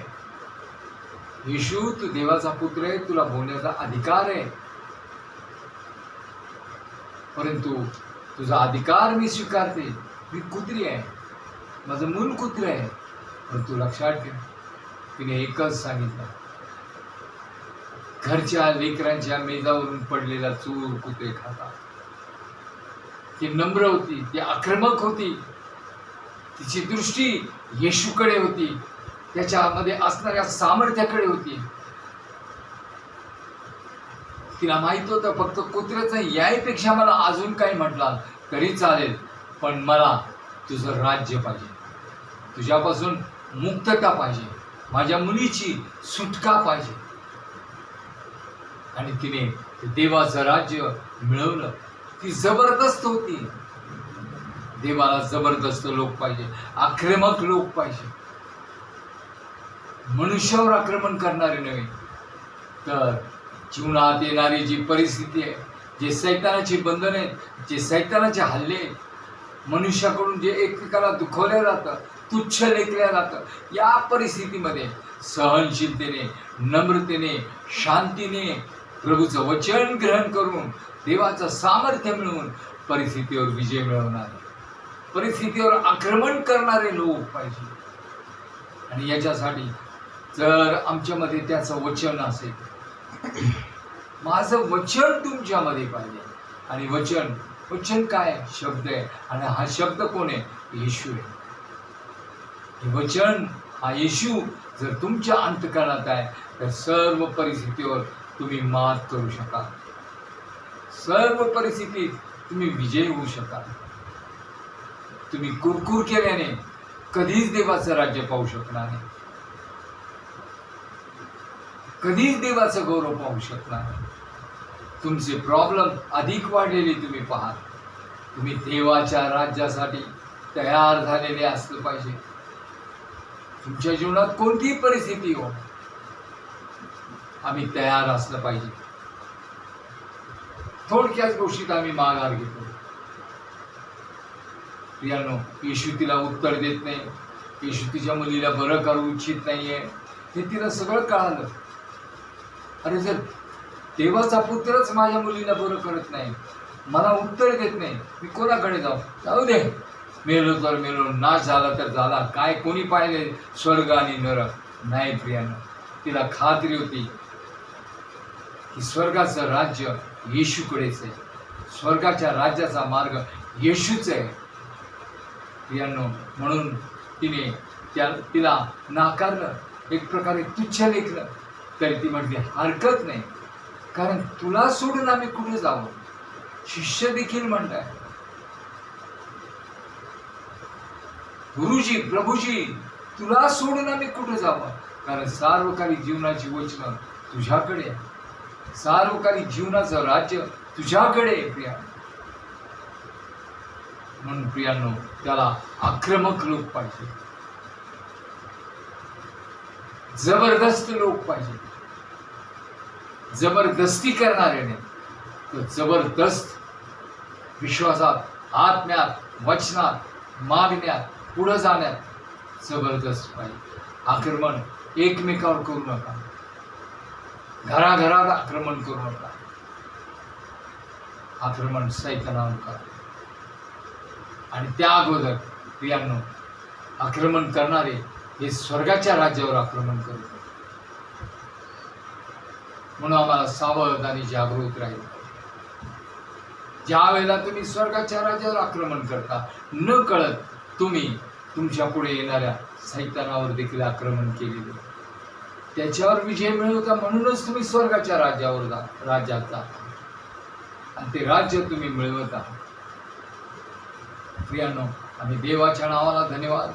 येशू, तू देवाचा पुत्र आहे, तुला बोलण्याचा अधिकार आहे, परंतु तुझा अधिकार मी स्वीकारते. मी कुत्री आहे, माझं मूल कुत्र आहे. परंतु लक्षात ठेव, तिने एकच सांगितलं, घरच्या लेकरांच्या मेजावरून पडलेला चूर कुत्रे खातात. ती नम्र होती, ती आक्रमक होती, तिची दृष्टी येशूकडे होती, त्याच्यामध्ये असणाऱ्या सामर्थ्याकडे होती. तिला माहित होतं फक्त कुत्र्याचं यायपेक्षा मला अजून काही म्हटलं तरी चालेल, पण मला तुझं राज्य पाहिजे, तुझ्यापासून मुक्तता पाहिजे, माझ्या मुलीची सुटका पाहिजे. आणि तिने देवाचं राज्य मिळवलं. ती जबरदस्त होती. देवाला जबरदस्त लोक पाहिजे, आक्रमक लोक पाहिजे, मनुष्यावर आक्रमण करणारे नव्हे, तर जीवनात येणारी जी परिस्थिती आहे, जे सैतानाची बंधन आहेत, जे सैतानाचे हल्ले आहेत, मनुष्याकडून जे एकमेकाला दुखवल्या जातं, तुच्छ लेखल्या जातं, या परिस्थितीमध्ये सहनशीलतेने, नम्रतेने, शांतीने प्रभूचं वचन ग्रहण करून देवाचं सामर्थ्य मिळवून परिस्थितीवर विजय मिळवणारे, परिस्थितीवर आक्रमण करणारे लोक पाहिजे. आणि याच्यासाठी जर आमच्यामध्ये त्याचं वचन असेल, माझं वचन तुमच्यामध्ये पाहिजे. आणि वचन काय? शब्द आहे. आणि हा शब्द कोण आहे? येशू आहे. हे वचन, हा येशू जर तुमच्या अंतःकरणात आहे, तर सर्व परिस्थितीवर तुम्ही मात करू शकाल, सर्व परिस्थितीत तुम्ही विजयी होऊ शकाल. तुम्ही कुरकुर केल्याने कधीच देवाचं राज्य पाहू शकणार नाही, कधीच देवाचं गौरव पाहू शकणार नाही. तुमचे प्रॉब्लेम अधिक वाढलेले तुम्ही पाहाल. तुम्ही देवाच्या राज्यासाठी तयार झालेले असलं पाहिजे. तुमच्या जीवनात कोणतीही परिस्थिती हो, आम्ही तयार असलं पाहिजे. थोडक्याच गोष्टीत आम्ही माघार घेतो. प्रियानो, येशू तिला उत्तर देत नाही, येशू तिच्या मुलीला बरं करू इच्छित नाहीये, हे तिला सगळं कळालं. अरे, जर देवाचा पुत्रच माझ्या मुलीला बरं करत नाही, मला उत्तर देत नाही, मी कोणाकडे जाऊ दे, मेलो तर मेलो, नाश झाला तर झाला, काय कोणी पाहिले स्वर्ग आणि नरक? नाही प्रियानो, तिला खात्री होती की स्वर्गाचं राज्य येशूकडेच आहे, स्वर्गाच्या राज्याचा मार्ग येशूच आहे. प्रियानो, म्हणून तिने तिला नाकारलं, एक प्रकारे तुच्छ लेखलं, तरी ती म्हटली हरकत नाही, कारण तुला सोडून आम्ही कुठे जावं? शिष्य देखील म्हणताय, गुरुजी, प्रभूजी, तुला सोडून आम्ही कुठे जावं? कारण सार्वकालिक जीवनाची वचनं तुझ्याकडे आहे, सार्वकालिक जीवनाचं राज्य तुझ्याकडे आहे प्रिया. म्हणून प्रियांनो, त्याला आक्रमक लोक पाहिजे, जबरदस्त लोक पाहिजे, जबरदस्ती करणारे नाही, तर जबरदस्त विश्वासात, आत्म्यात, वचनात, मागण्यात, पुढे जाण्यात जबरदस्त पाहिजे. आक्रमण एकमेकावर करू नका, घराघरात आक्रमण करू नका, आक्रमण सैतानावर करा. आणि त्या अगोदर प्रियांनो, आक्रमण करणारे हे स्वर्गाच्या राज्यावर आक्रमण करत, म्हणून आम्हाला सावध आणि जागृत राहील. ज्या वेळेला तुम्ही स्वर्गाच्या राज्यावर आक्रमण करता, न कळत तुम्ही तुमच्या पुढे येणाऱ्या सैतानावर देखील आक्रमण केलेले, त्याच्यावर विजय मिळवता. म्हणूनच तुम्ही स्वर्गाच्या राज्यात जाता आणि ते राज्य तुम्ही मिळवत आहात. प्रियांनो, आम्ही देवाच्या नावाला धन्यवाद,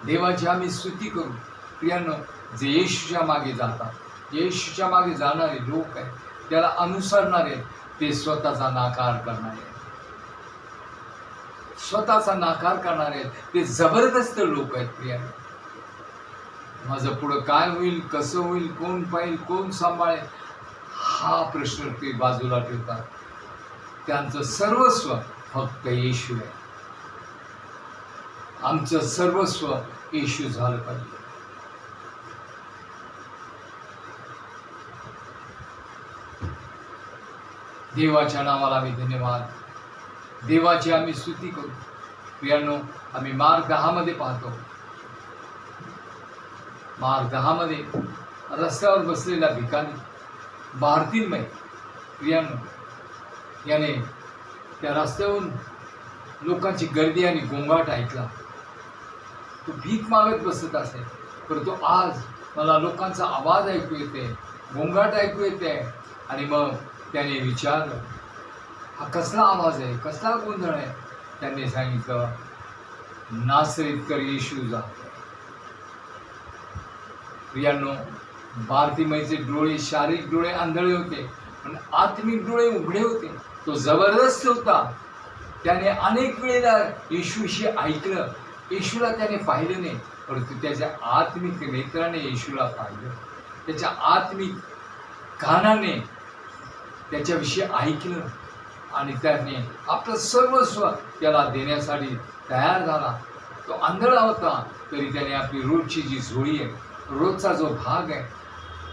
देवाची आम्ही स्तुती करू. प्रियांनो, जे येशूच्या मागे जातात, येशूच्या मागे जाणारे लोक आहेत, त्याला अनुसरणारे, ते स्वतःचा नाकार करणारे, स्वतःचा नाकार करणारे, ते जबरदस्त लोक आहेत प्रिया. माझं पुढं काय होईल, कसं होईल, कोण पाहिल, कोण सांभाळेल, हा प्रश्न ते बाजूला ठेवतात. त्यांचं सर्वस्व फक्त येशू आहे. आमचं सर्वस्व येशू झालं पाहिजे. देवाच्या नावाला आम्ही धन्यवाद, देवाची आम्ही स्तुती करू. प्रियांनो, आम्ही मार्ग 10 मध्ये पाहतो. मार्ग 10 मध्ये रस्त्यावर बसलेला भिकारी भारतीय प्रियांनो, याने त्या रस्त्यावरून लोकांची गर्दी आणि गोंगाट ऐकला. तो भीक मागत बसत असे, परंतु आज मला लोकांचा आवाज ऐकू येते, गोंगाट ऐकू येते. आणि मग त्याने विचारलं, हा कसला आवाज आहे, कसला गोंधळ आहे? त्यांनी सांगितलं, नासरीतकर येशू जातो. प्रियांनो, भारतीमयचे डोळे, शारीरिक डोळे आंधळे होते, पण आत्मिक डोळे उघडे होते. तो जबरदस्त होता. त्याने अनेक वेळेला येशूशी ऐकलं, येशूला त्याने पाहिलं नाही, परंतु त्याच्या आत्मिक नेत्राने येशूला पाहिलं, त्याच्या आत्मिक कानाने त्याच्याविषयी ऐकलं आणि त्याने आपलं सर्वस्व त्याला देण्यासाठी तयार झाला. तो आंधळा होता, तरी त्याने आपली रोजची जी झोळी आहे, रोजचा जो भाग आहे,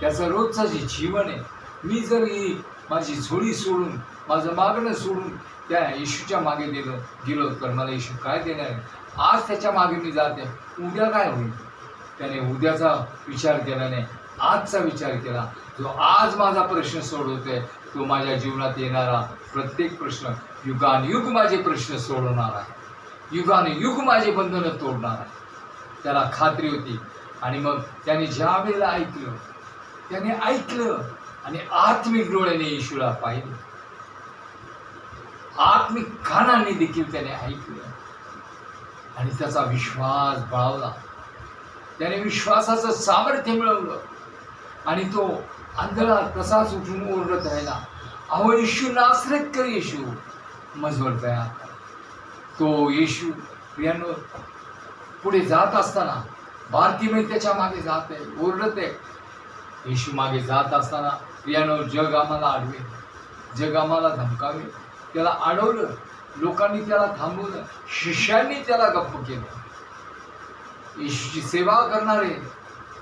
त्याचं रोजचं जे जीवन आहे, मी जर ही माझी झोळी सोडून, माझं मागणं सोडून त्या येशूच्या मागे गेलो तर मला येशू काय देणार आहे? आज त्याच्या मागे मी जाते, उद्या काय होईल? त्याने उद्याचा विचार केला नाही, आजचा विचार केला. जो आज माझा प्रश्न सोडवतोय, तो माझ्या जीवनात येणारा प्रत्येक प्रश्न युगानुयुग माझे प्रश्न सोडवणार आहे, युगानुयुग माझे बंधनं तोडणार आहे. त्याला खात्री होती. आणि मग त्याने ज्या वेळेला त्याने ऐकलं आणि आत्मिक डोळ्याने येशूला पाहिलं, आत्मिक कानाने देखील त्याने ऐकलं आणि त्याचा विश्वास बळावला. त्याने विश्वासाचं सामर्थ्य मिळवलं आणि तो आंधळा तसाच उठून ओरडत राहिला, अहो येशू, नासरेतकर येशू, मजवर दया कर. तो येशू प्रियांनो पुढे जात असताना भारतीय त्याच्या मागे जात आहे, ओरडत आहे. येशू मागे जात असताना प्रियांनो, जग आम्हाला आडवे, जग आम्हाला धमकावे, त्याला अडवलं, लोकांनी त्याला थांबवलं, शिष्यांनी त्याला गप्प केलं. येशूची सेवा करणारे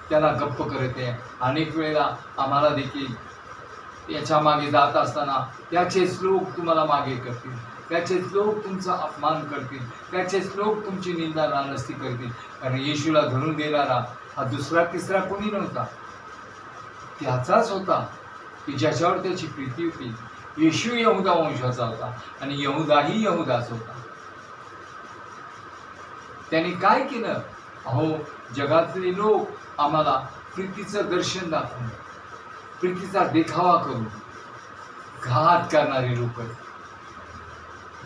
त्याला गप्प करत आहे. अनेक वेळेला आम्हाला देखील याच्या मागे जात असताना त्याचेच लोक तुम्हाला मागे करतील, त्याचेच लोक तुमचा अपमान करतील, त्याचेच लोक तुमची निंदा नानस्ती करतील. कारण येशूला धरून देणारा हा दुसरा तिसरा कोणी नव्हता, त्याचाच होता की ज्याच्यावर त्याची प्रीती होती. येशू यहुदा वंशाचा होता आणि यहुदाही यहुदाच होता. त्याने काय केलं? अहो, जगातले लोक आम्हाला प्रीतीचं दर्शन दाखवून, प्रीतीचा देखावा करून घात करणारे लोक,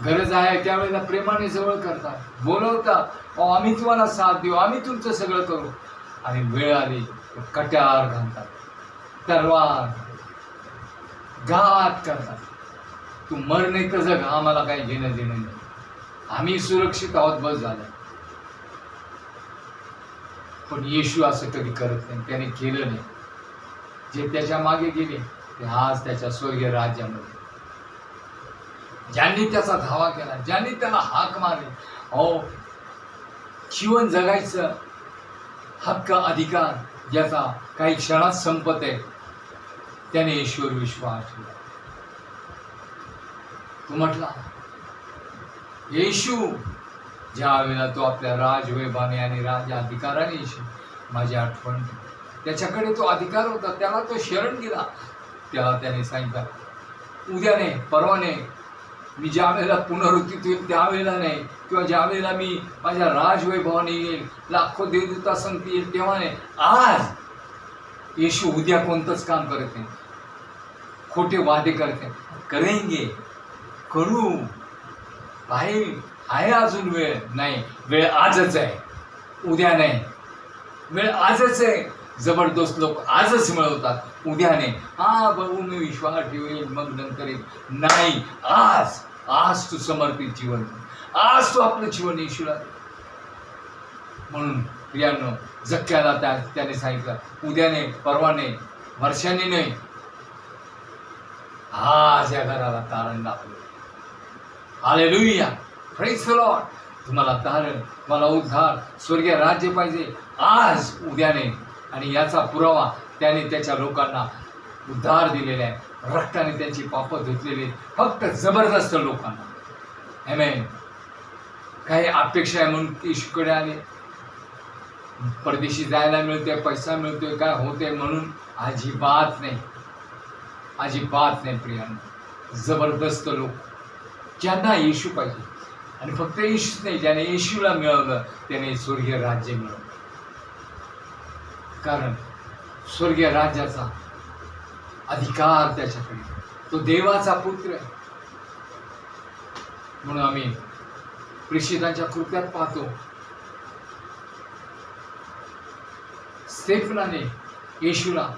गरज आहे त्यावेळेला प्रेमाने जवळ करतात, बोलवतात, अहो आम्ही तुम्हाला साथ देऊ, आम्ही तुमचं सगळं करू. आणि वेळ आली कट्यार घालतात, तलवार, घात करतात. तू मर नाही तर जग, आम्हाला काही घेणं देणं नाही, आम्ही सुरक्षित आहोत, बस झालं. पण येशू असं कधी करत नाही, त्याने केलं नाही. जे त्याच्या मागे गेले ते आज त्याच्या स्वर्गीय राज्यामध्ये, ज्यांनी त्याचा धावा केला, ज्यांनी त्याला हाक मारली, अहो जीवन जगायचं हक्क, अधिकार ज्याचा काही क्षणात संपत आहे, त्याने ईश्वर विश्वास ठेवला. तो म्हटला, येशू ज्या वेळेला तो आपल्या राजवैभाने आणि राज अधिकाराने येशू माझी आठवण, त्याच्याकडे तो अधिकार होता, त्याला तो शरण गेला. त्याला त्याने सांगितलं, उद्या नाही, परवा नाही, मी ज्या वेळेला पुनरुत्थित होईल त्यावेळेला नाही, किंवा ज्या वेळेला मी माझ्या राजवैभवाने येईल, लाखो देवदूता संगती येईल तेव्हा नाही, आज येशू उद्या कोणतंच काम करत नाही, खोटे वादे करते, करेंगे, करू, आहे अजून वेळ नाही, वेळ आजच आहे, उद्या नाही, वेळ आजच आहे. जबरदस्त लोक आजच मिळवतात, उद्याने हा बघू मी विश्वास ठेवेल मग नंतर येईल. नाही, आज तू समर्पित जीवन, आज तू आपलं जीवन येशूला दे. म्हणून प्रियांनो, जक्क्याला त्याने सांगितलं, उद्याने, परवाने, वर्षाने नाही, आज या घराला तारण दाखवलं. Hallelujah, praise the Lord. तुम्हाला तारण, तुम्हाला उद्धार, स्वर्गीय राज्य पाहिजे आज, उद्याने. आणि याचा पुरावा त्याने त्याच्या लोकांना उद्धार दिलेला आहे, रक्ताने त्यांची पापं धुतलेली, फक्त जबरदस्त लोकांना. आमेन. काही अपेक्षा आहे म्हणून येशूकडे आले, परदेशी जायला मिळतोय, पैसा मिळतोय, काय होते म्हणून? अजिबात नाही, अजिबात नाही प्रियांनो. जबरदस्त लोक ज्यांना येशू पाहिजे, आणि फक्त येशूच नाही, ज्याने येशूला मिळवलं त्याने स्वर्गीय राज्य मिळवलं. कारण स्वर्गीय राज्याचा अधिकार त्याच्याकडे, तो देवाचा पुत्र आहे. म्हणून आम्ही प्रेषितांच्या कृत्यात पाहतो, स्तेफनाने येशूला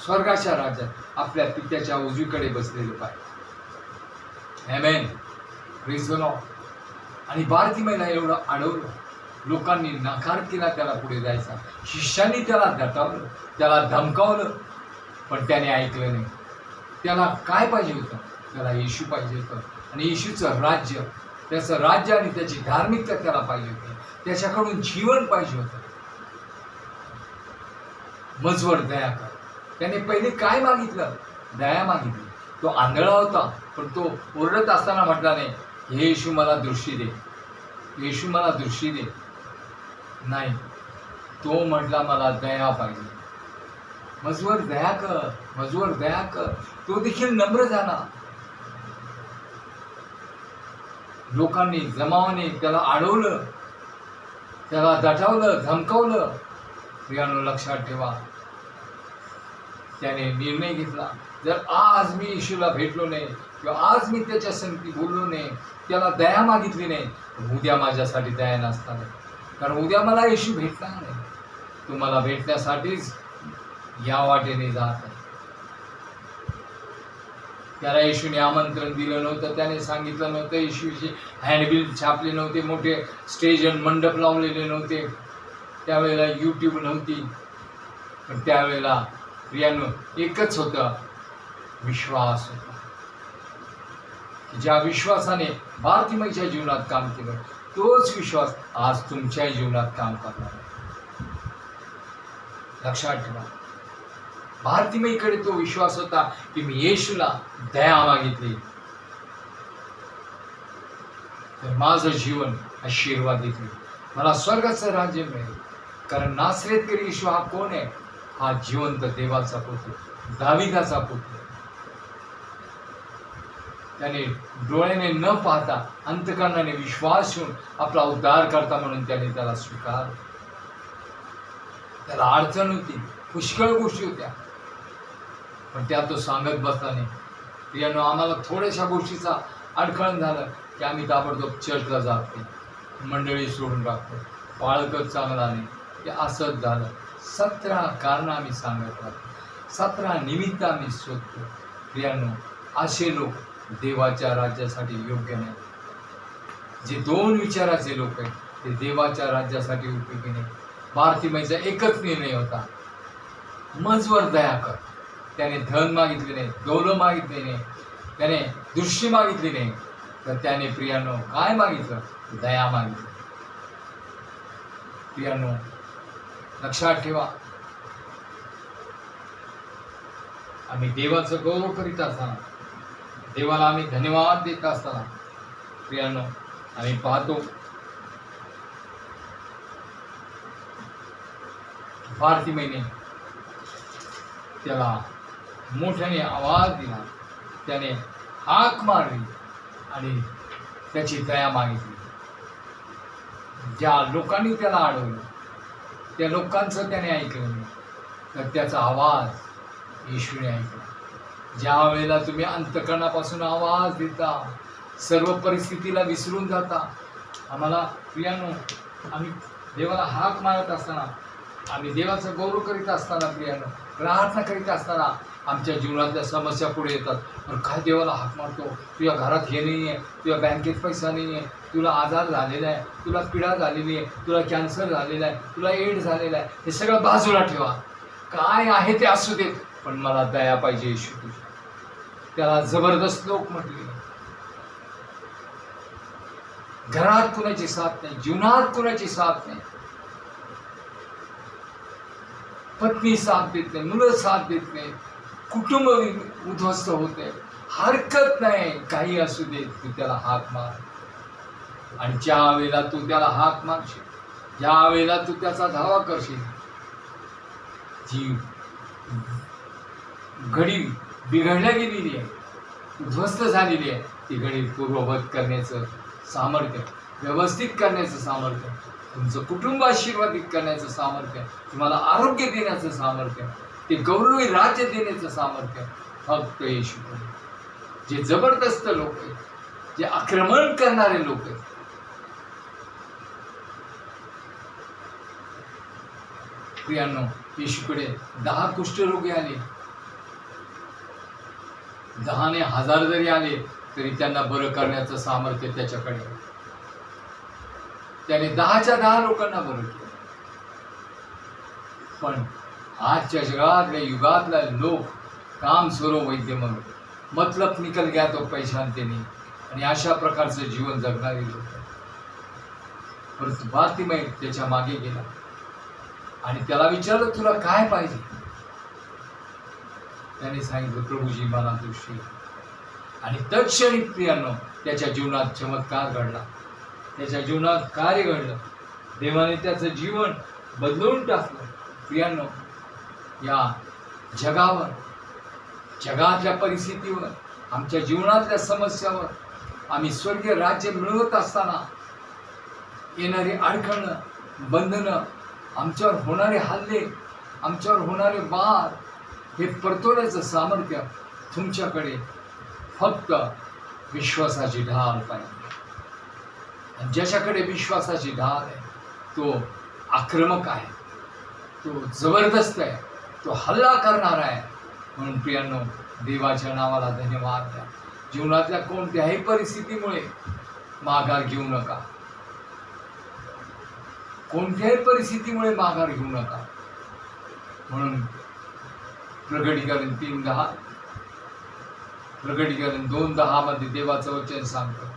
स्वर्गाच्या राज्यात आपल्या पित्याच्या उजवीकडे बसलेले पाहिजे. आमेन, प्रेज द लॉर्ड. आणि बारतिमेला एवढं अडवलं, लोकांनी नकार केला त्याला पुढे जायचा, शिष्यांनी त्याला दटावलं, त्याला धमकावलं, पण त्याने ऐकलं नाही. त्याला काय पाहिजे होतं? त्याला येशू पाहिजे होतं, आणि येशूचं राज्य, त्याचं राज्य आणि त्याची धार्मिकता त्याला पाहिजे होती, त्याच्याकडून जीवन पाहिजे होतं. मजवर दया कर. त्याने पहिले काय मागितलं? दया मागितली. तो आंधळा होता, पण तो ओरडत असताना म्हटला नाही, हे येशू मला दृष्टी दे, येशू मला दृष्टी दे. नाही, तो म्हटला मला दया पाहिजे. मजवर दया कर, मजवर दया कर. तो देखील नम्र झाला. लोकांनी, जमावाने त्याला अडवलं, त्याला दटावलं, धमकावलं. प्रियांनो, लक्षात ठेवा, त्याने निर्णय घेतला, जर आज मी येशूला भेटलो नाही, किंवा आज मी त्याच्या संगती बोललो नाही, त्याला दया मागितली नाही, उद्या माझ्यासाठी दया नसणार आहे. कारण उद्या मला येशू भेटणार नाही. तुम्हाला भेटण्यासाठीच या वाटेने जात आहे. त्याला येशूने आमंत्रण दिलं नव्हतं, त्याने सांगितलं नव्हतं, येशूचे हँडबिल छापले नव्हते, मोठे स्टेज आणि मंडप लावलेले नव्हते, त्यावेळेला यूट्यूब नव्हती. पण त्यावेळेला प्रियांनो एकच होतं, विश्वास होता. ज्या विश्वासाने बारतिमेच्या जीवनात काम केलं, तोच विश्वास आज तुमच्या जीवनात काम करणार आहे. लक्षात ठेवा, बारतिमेकडे तो विश्वास होता की मी येशूला दया मागितली तर माझं जीवन आशीर्वादित होईल, मला स्वर्गाचं राज्य मिळेल. कारण नासरेतकरी येशू हा कोण आहे? हा जिवंत देवाचा पुत्र, दाविदाचा पुत्र. त्याने डोळ्याने न पाहता अंतकरणाने विश्वास ठेवून आपला उद्धार करता म्हणून त्याने त्याला स्वीकार. त्याला अडचण होती, पुष्कळ गोष्टी होत्या, पण त्या तो सांगत बसला नाही. प्रियांनो, आम्हाला थोड्याशा गोष्टीचा अडखळण झालं की आम्ही ताबडतोब चर्चला जात नाही, मंडळी सोडून टाकतो, पाळकच चांगला नाही, ते असंच झालं. 17 कारणं आम्ही सांगत राहतो, 17 निमित्त आम्ही शोधतो. प्रियांनो, असे लोक देवाच्या राज्यासाठी योग्य नाही. जे 2 विचाराचे लोक आहेत ते देवाच्या राज्यासाठी उपयोगी नाही. बारतिमेचा एकच निर्णय होता, मजवर दया कर. त्याने धन मागितले नाही, दौलं मागितले नाही, त्याने दृष्टी मागितली नाही, तर त्याने प्रियांनो काय मागितलं? दया मागितली. प्रियांनो, लक्षात ठेवा, आम्ही देवाचं गौरव करीत असताना, देवाला आम्ही धन्यवाद देत असताना, प्रियांनो आम्ही पाहतो बारतिमेने त्याला मोठ्याने आवाज दिला, त्याने हाक मारली आणि त्याची दया मागितली. ज्या लोकांनी त्याला अडवलं त्या लोकांचं त्याने ऐकलं नाही, तर त्याचा आवाज येशूने ऐकला. ज्या वेळेला तुम्ही अंतकरणापासून आवाज देता, सर्व परिस्थितीला विसरून जाता. आम्हाला प्रियांनो, आम्ही देवाला हाक मारत असताना आम्ही देवाचं गौरव करीत असताना प्रियानं, प्रार्थना करीत असताना आमच्या जीवनातल्या समस्या पुढे येतात. पण काय देवाला हाक मारतो, तुझ्या घरात हे नाही आहे, तुझ्या बँकेत पैसा नाही आहे, तुला आजार झालेला आहे, तुला पीडा झालेली आहे, तुला कॅन्सर झालेला आहे, तुला एड्स झालेला आहे, हे सगळं बाजूला ठेवा. काय आहे ते असू देत, पण मला दया पाहिजे येशू तुझी. त्याला जबरदस्त लोक म्हटले. घरात कुणाची साथ नाही, जीवनात कुणाची साथ नाही, पत्नी साथ देत नाही, मुलं साथ देत नाही, कुटुंब उद्ध्वस्त होते. हरकत नाही, काही असू दे, तू त्याला हाक मार. आणि ज्या वेळेला तू त्याला हाक मारशील, ज्या वेळेला तू त्याचा धावा करशील, जी घडी बिघडल्या गेलेली आहे, उद्ध्वस्त झालेली आहे, ती घडी पूर्ववत करण्याचं सामर्थ्य, व्यवस्थित करण्याचं सामर्थ्य, तुमचं कुटुंब आशीर्वादित करण्याचं सामर्थ्य, तुम्हाला आरोग्य देण्याचं सामर्थ्य, ते गौरवी राज्य देण्याचं सामर्थ्य फक्त येशू. जे जबरदस्त लोक आहेत, जे आक्रमण करणारे लोक आहेत, प्रियांनो, येशूकडे 10 कुष्ठरोगी आले, 10ने 1000 जरी आले तरी त्यांना बरं करण्याचं सामर्थ्य त्याच्याकडे. त्याने 10च्या 10 लोकांना बरं केलं. पण आजच्या जगातल्या युगातला लोक काम सोरो वैद्य म्हणून मतलब निकल गया तो पैशांतेने, आणि अशा प्रकारचं जीवन जगणारी लोक. परंतु बातिमय त्याच्या मागे गेला आणि त्याला विचारलं, तुला काय पाहिजे? त्याने सांगितलं, प्रभूजी मला दृष्टी. आणि तत्क्षणी प्रियांनो त्याच्या जीवनात चमत्कार घडला, त्याच्या जीवनात कार्य घडलं. देवाने त्याचं जीवन बदलून टाकलं. प्रियांनो, या जगावर, जगातल्या परिस्थितीवर, आमच्या जीवनातल्या समस्यावर आम्ही स्वर्गीय राज्य मिळवत असताना येणारी अडखळणं, बंधनं, आमच्यावर होणारे हल्ले, आमच्यावर होणारे वाद, हे परतवण्याचं सामर्थ्य तुमच्याकडे फक्त विश्वासाची ढाल पाहिजे. आणि ज्याच्याकडे विश्वासाची ढाल आहे तो आक्रमक आहे, तो जबरदस्त आहे, तो हल्ला करणारा आहे. म्हणून प्रियांनो, देवाच्या नावाला धन्यवाद द्या. जीवनातल्या कोणत्याही परिस्थितीमुळे माघार घेऊ नका, कोणत्याही परिस्थितीमुळे माघार घेऊ नका. म्हणून प्रकटीकरण 3:10, प्रकटीकरण 2:10 मध्ये देवाचं वचन सांगतं,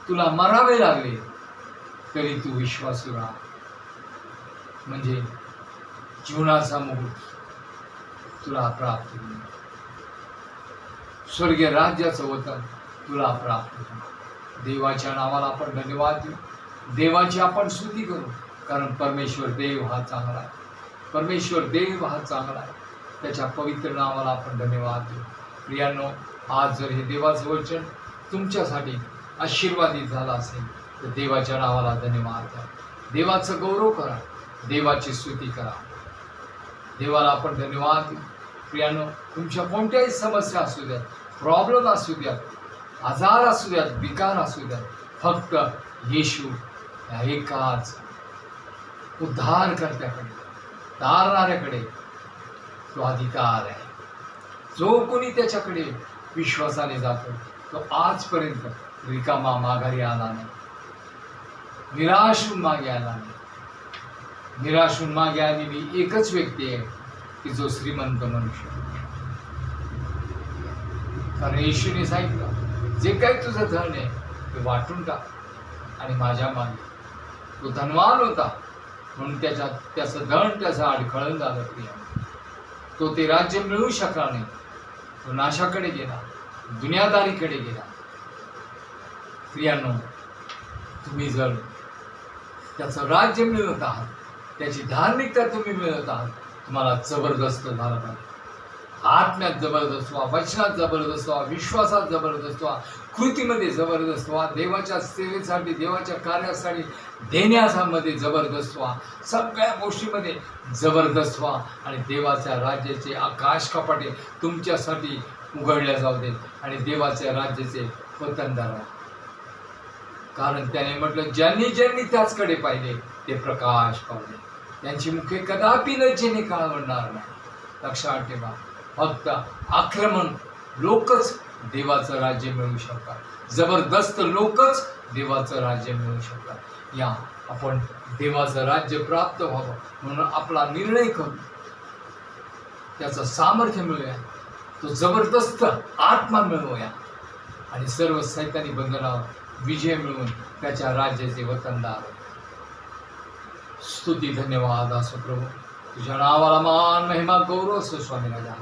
तुला मरावे लागले तरी तू विश्वासू राहा. म्हणजे जीवनाचा मुकुट तुला प्राप्त होईल, स्वर्गीय राज्याचं वतन तुला प्राप्त होईल. देवाच्या नावाला आपण धन्यवाद देऊ, देवाची आपण स्तुती करू, कारण परमेश्वर देव हा चांगला आहे, परमेश्वर देव हा चांगला आहे. त्याच्या पवित्र नावाला आपण धन्यवाद देऊ. प्रियांनो, आज जर हे देवाचं वचन तुमच्यासाठी आशीर्वादित झालं असेल तर देवाच्या नावाला धन्यवाद द्या, देवाचं गौरव करा, देवाची स्तुती करा. देवाला आपण धन्यवाद देऊ. प्रियांनो, तुमच्या कोणत्याही समस्या असू द्यात, प्रॉब्लेम असू द्यात, आजार असू द्यात, विकार असू द्यात, फक्त येशू या एकाच उद्धारकर्त्याकडे, तारणाऱ्याकडे तो अधिकार आहे. जो कोणी त्याच्याकडे विश्वासाने जातो तो आजपर्यंत रिकामा माघारी आला नाही, निराशून मागे आला नाही. निराशून मागे आलेली एकच व्यक्ती आहे की जो श्रीमंत मनुष्य. कारण येशूने सांगितलं, जे काही तुझं धन आहे ते वाटून टाक आणि माझ्या मागे. तो धनवान होता म्हणून त्याचं धन त्याचं अडखळण झालं. तो ते राज्य मिळवू शकला नाही, तो नाशाकडे गेला, दुनियादारीकडे गेला. प्रियांनो, तुम्ही जर त्याचं राज्य मिळवत आहात, त्याची धार्मिकता तुम्ही मिळवत आहात, तुम्हाला जबरदस्त झालं पाहिजे. आत्म्यात जबरदस्त व्हा, वचनात जबरदस्त व्हा, विश्वासात जबरदस्त व्हा, कृतीमध्ये जबरदस्त व्हा, देवाच्या सेवेसाठी, देवाच्या कार्यासाठी देण्यामध्ये जबरदस्त व्हा, सगळ्या गोष्टीमध्ये जबरदस्त व्हा. आणि देवाच्या राज्याचे आकाश कपाटे तुमच्यासाठी उघडल्या जाऊ दे आणि देवाच्या राज्याचे वतनदार व्हा. कारण त्याने म्हटलं, ज्यांनी ज्यांनी त्याचकडे पाहिले ते प्रकाश पावले, त्यांची मुखे कदापि लज्जेने काळवणार नाही. लक्षात ठेवा, फक्त आक्रमण लोकच देवाचं राज्य मिळवू शकतात, जबरदस्त लोकच देवाचं राज्य मिळवू शकतात. या आपण देवाचं राज्य प्राप्त व्हावं म्हणून आपला निर्णय करू, त्याचं सामर्थ्य मिळूया, तो जबरदस्त आत्मा मिळवूया आणि सर्व सैतानी बंधनावर विजय मिळवून त्याच्या राज्याचे वतनदार. स्तुती धन्यवाद असो प्रभू, तुझ्या नावाला मान महिमा गौरव असो स्वामी राजा.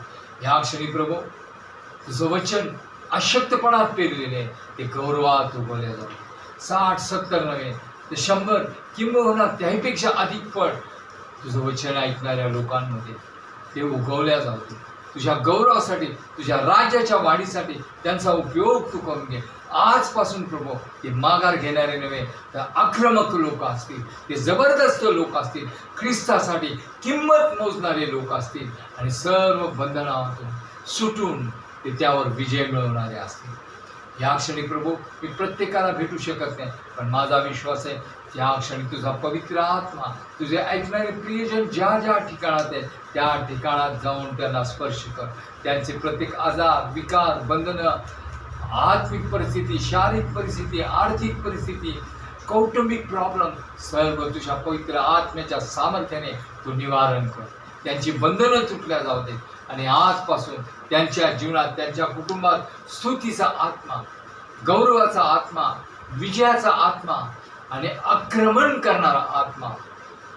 या क्षणी प्रभू तुझं वचन अशक्तपणात पेरलेले ते गौरवात उगवले जाऊ. 60, 70 नव्हे ते 100 किंबहुना त्याहीपेक्षा अधिक पट तुझं वचन ऐकणाऱ्या लोकांमध्ये ते उगवल्या जाते. तुझ्या गौरवासाठी, तुझ्या राज्याच्या वाढीसाठी त्यांचा उपयोग तू करून घे. आजपासून प्रभू ते माघार घेणारे नव्हे तर आक्रमक लोक असतील, ते जबरदस्त लोक असतील, ख्रिस्तासाठी किंमत मोजणारे लोक असतील आणि सर्व बंधनातून सुटून ते त्यावर विजय मिळवणारे असतील. या क्षणी प्रभू मी प्रत्येकाला भेटू शकत नाही, पण माझा विश्वास आहे त्या क्षणी तुझा पवित्र आत्मा, तुझे ऐकणारे प्रियजन ज्या ज्या ठिकाणात आहेत त्या ठिकाणात जाऊन त्यांना स्पर्श कर. त्यांचे प्रत्येक आजार, विकार, बंधनं, आत्मिक परिस्थिती, शारीरिक परिस्थिती, आर्थिक परिस्थिती, कौटुंबिक प्रॉब्लेम सर्व तुझ्या पवित्र आत्म्याच्या सामर्थ्याने तू निवारण कर. त्यांची बंधनं तुटल्या जाऊ दे आणि आजपासून त्यांच्या जीवनात, त्यांच्या कुटुंबात स्तुतीचा आत्मा, गौरवाचा आत्मा, विजयाचा आत्मा आणि आक्रमण करणारा आत्मा,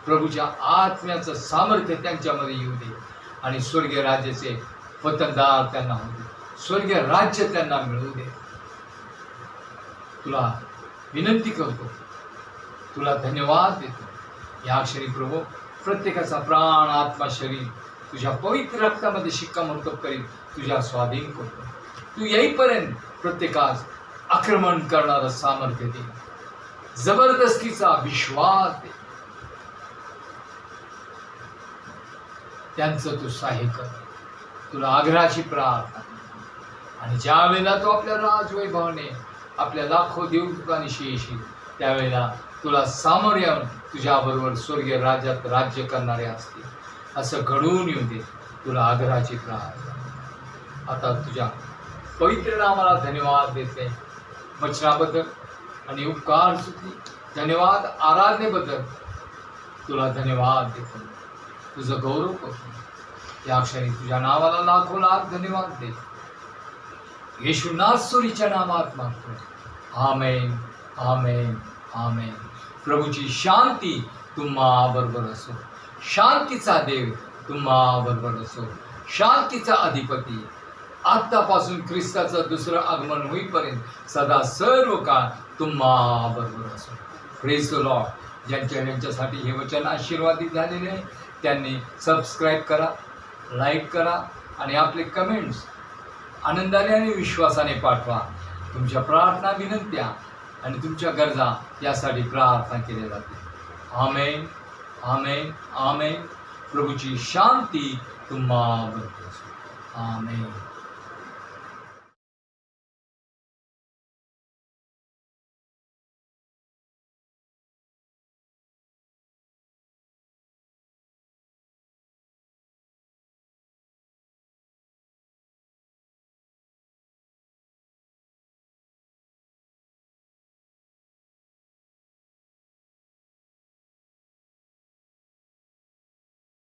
प्रभूच्या आत्म्याचं सामर्थ्य त्यांच्यामध्ये येऊ दे आणि स्वर्गीय राज्याचे वतनदार त्यांना होऊ दे, स्वर्गीय राज्य त्यांना मिळवू दे. तुला विनंती करतो, तुला धन्यवाद देतो. या क्षणी प्रभू प्रत्येकाचा प्राण, आत्मा, शरीर तुझ्या पवित्र रक्तामध्ये शिक्कामोर्तब करीत तुझ्या स्वाधीन करतो. तू येईपर्यंत प्रत्येकास आक्रमण करणारं सामर्थ्य दे, जबरदस्तीचा विश्वास दे. त्यांचं तू सहाय्य कर. तुला आग्रहाची प्रार्थना. आणि ज्या वेळेला तू आपल्या राजवैभवाने आपल्या लाखो देवदूतांशी येशील त्यावेळेला तुला सामोरे येऊन तुझ्याबरोबर स्वर्गीय राज्यात राज्य करणारे असतील असं घडवून येऊ दे. तुला आग्रहाची प्रार्थना. आता तुझ्या पवित्र नामाला धन्यवाद देते, वचनाबद्दल आणि उपकार स्तुती, धन्यवाद, आराधनेबद्दल तुला धन्यवाद देतो, तुझं गौरव करतो. या क्षणी तुझ्या नावाला लाखो लाख धन्यवाद दे. येशू नासरीच्या नामात मागतो. आमेन, आमेन, आमेन. प्रभूची शांती तुम्हा बरोबर असो. शांतीचा देव तुम्हा बरोबर असो. शांतीचा अधिपती आत्तापासून ख्रिस्ताचं दुसरं आगमन होईपर्यंत सदा सर्व काळ तुम्हा बरोबर असो. Praise the Lord. ज्यांच्यासाठी हे वचन आशीर्वादित झालेले आहे त्यांनी सबस्क्राईब करा, लाईक करा आणि आपले कमेंट्स आनंदाने आणि विश्वासाने पाठवा. तुमच्या प्रार्थना, विनंत्या आणि तुमच्या गरजा यासाठी प्रार्थना केल्या जाते. आमेन, आमेन, आमेन. प्रभूची शांती तुम्हा बरोबर असो. आमेन.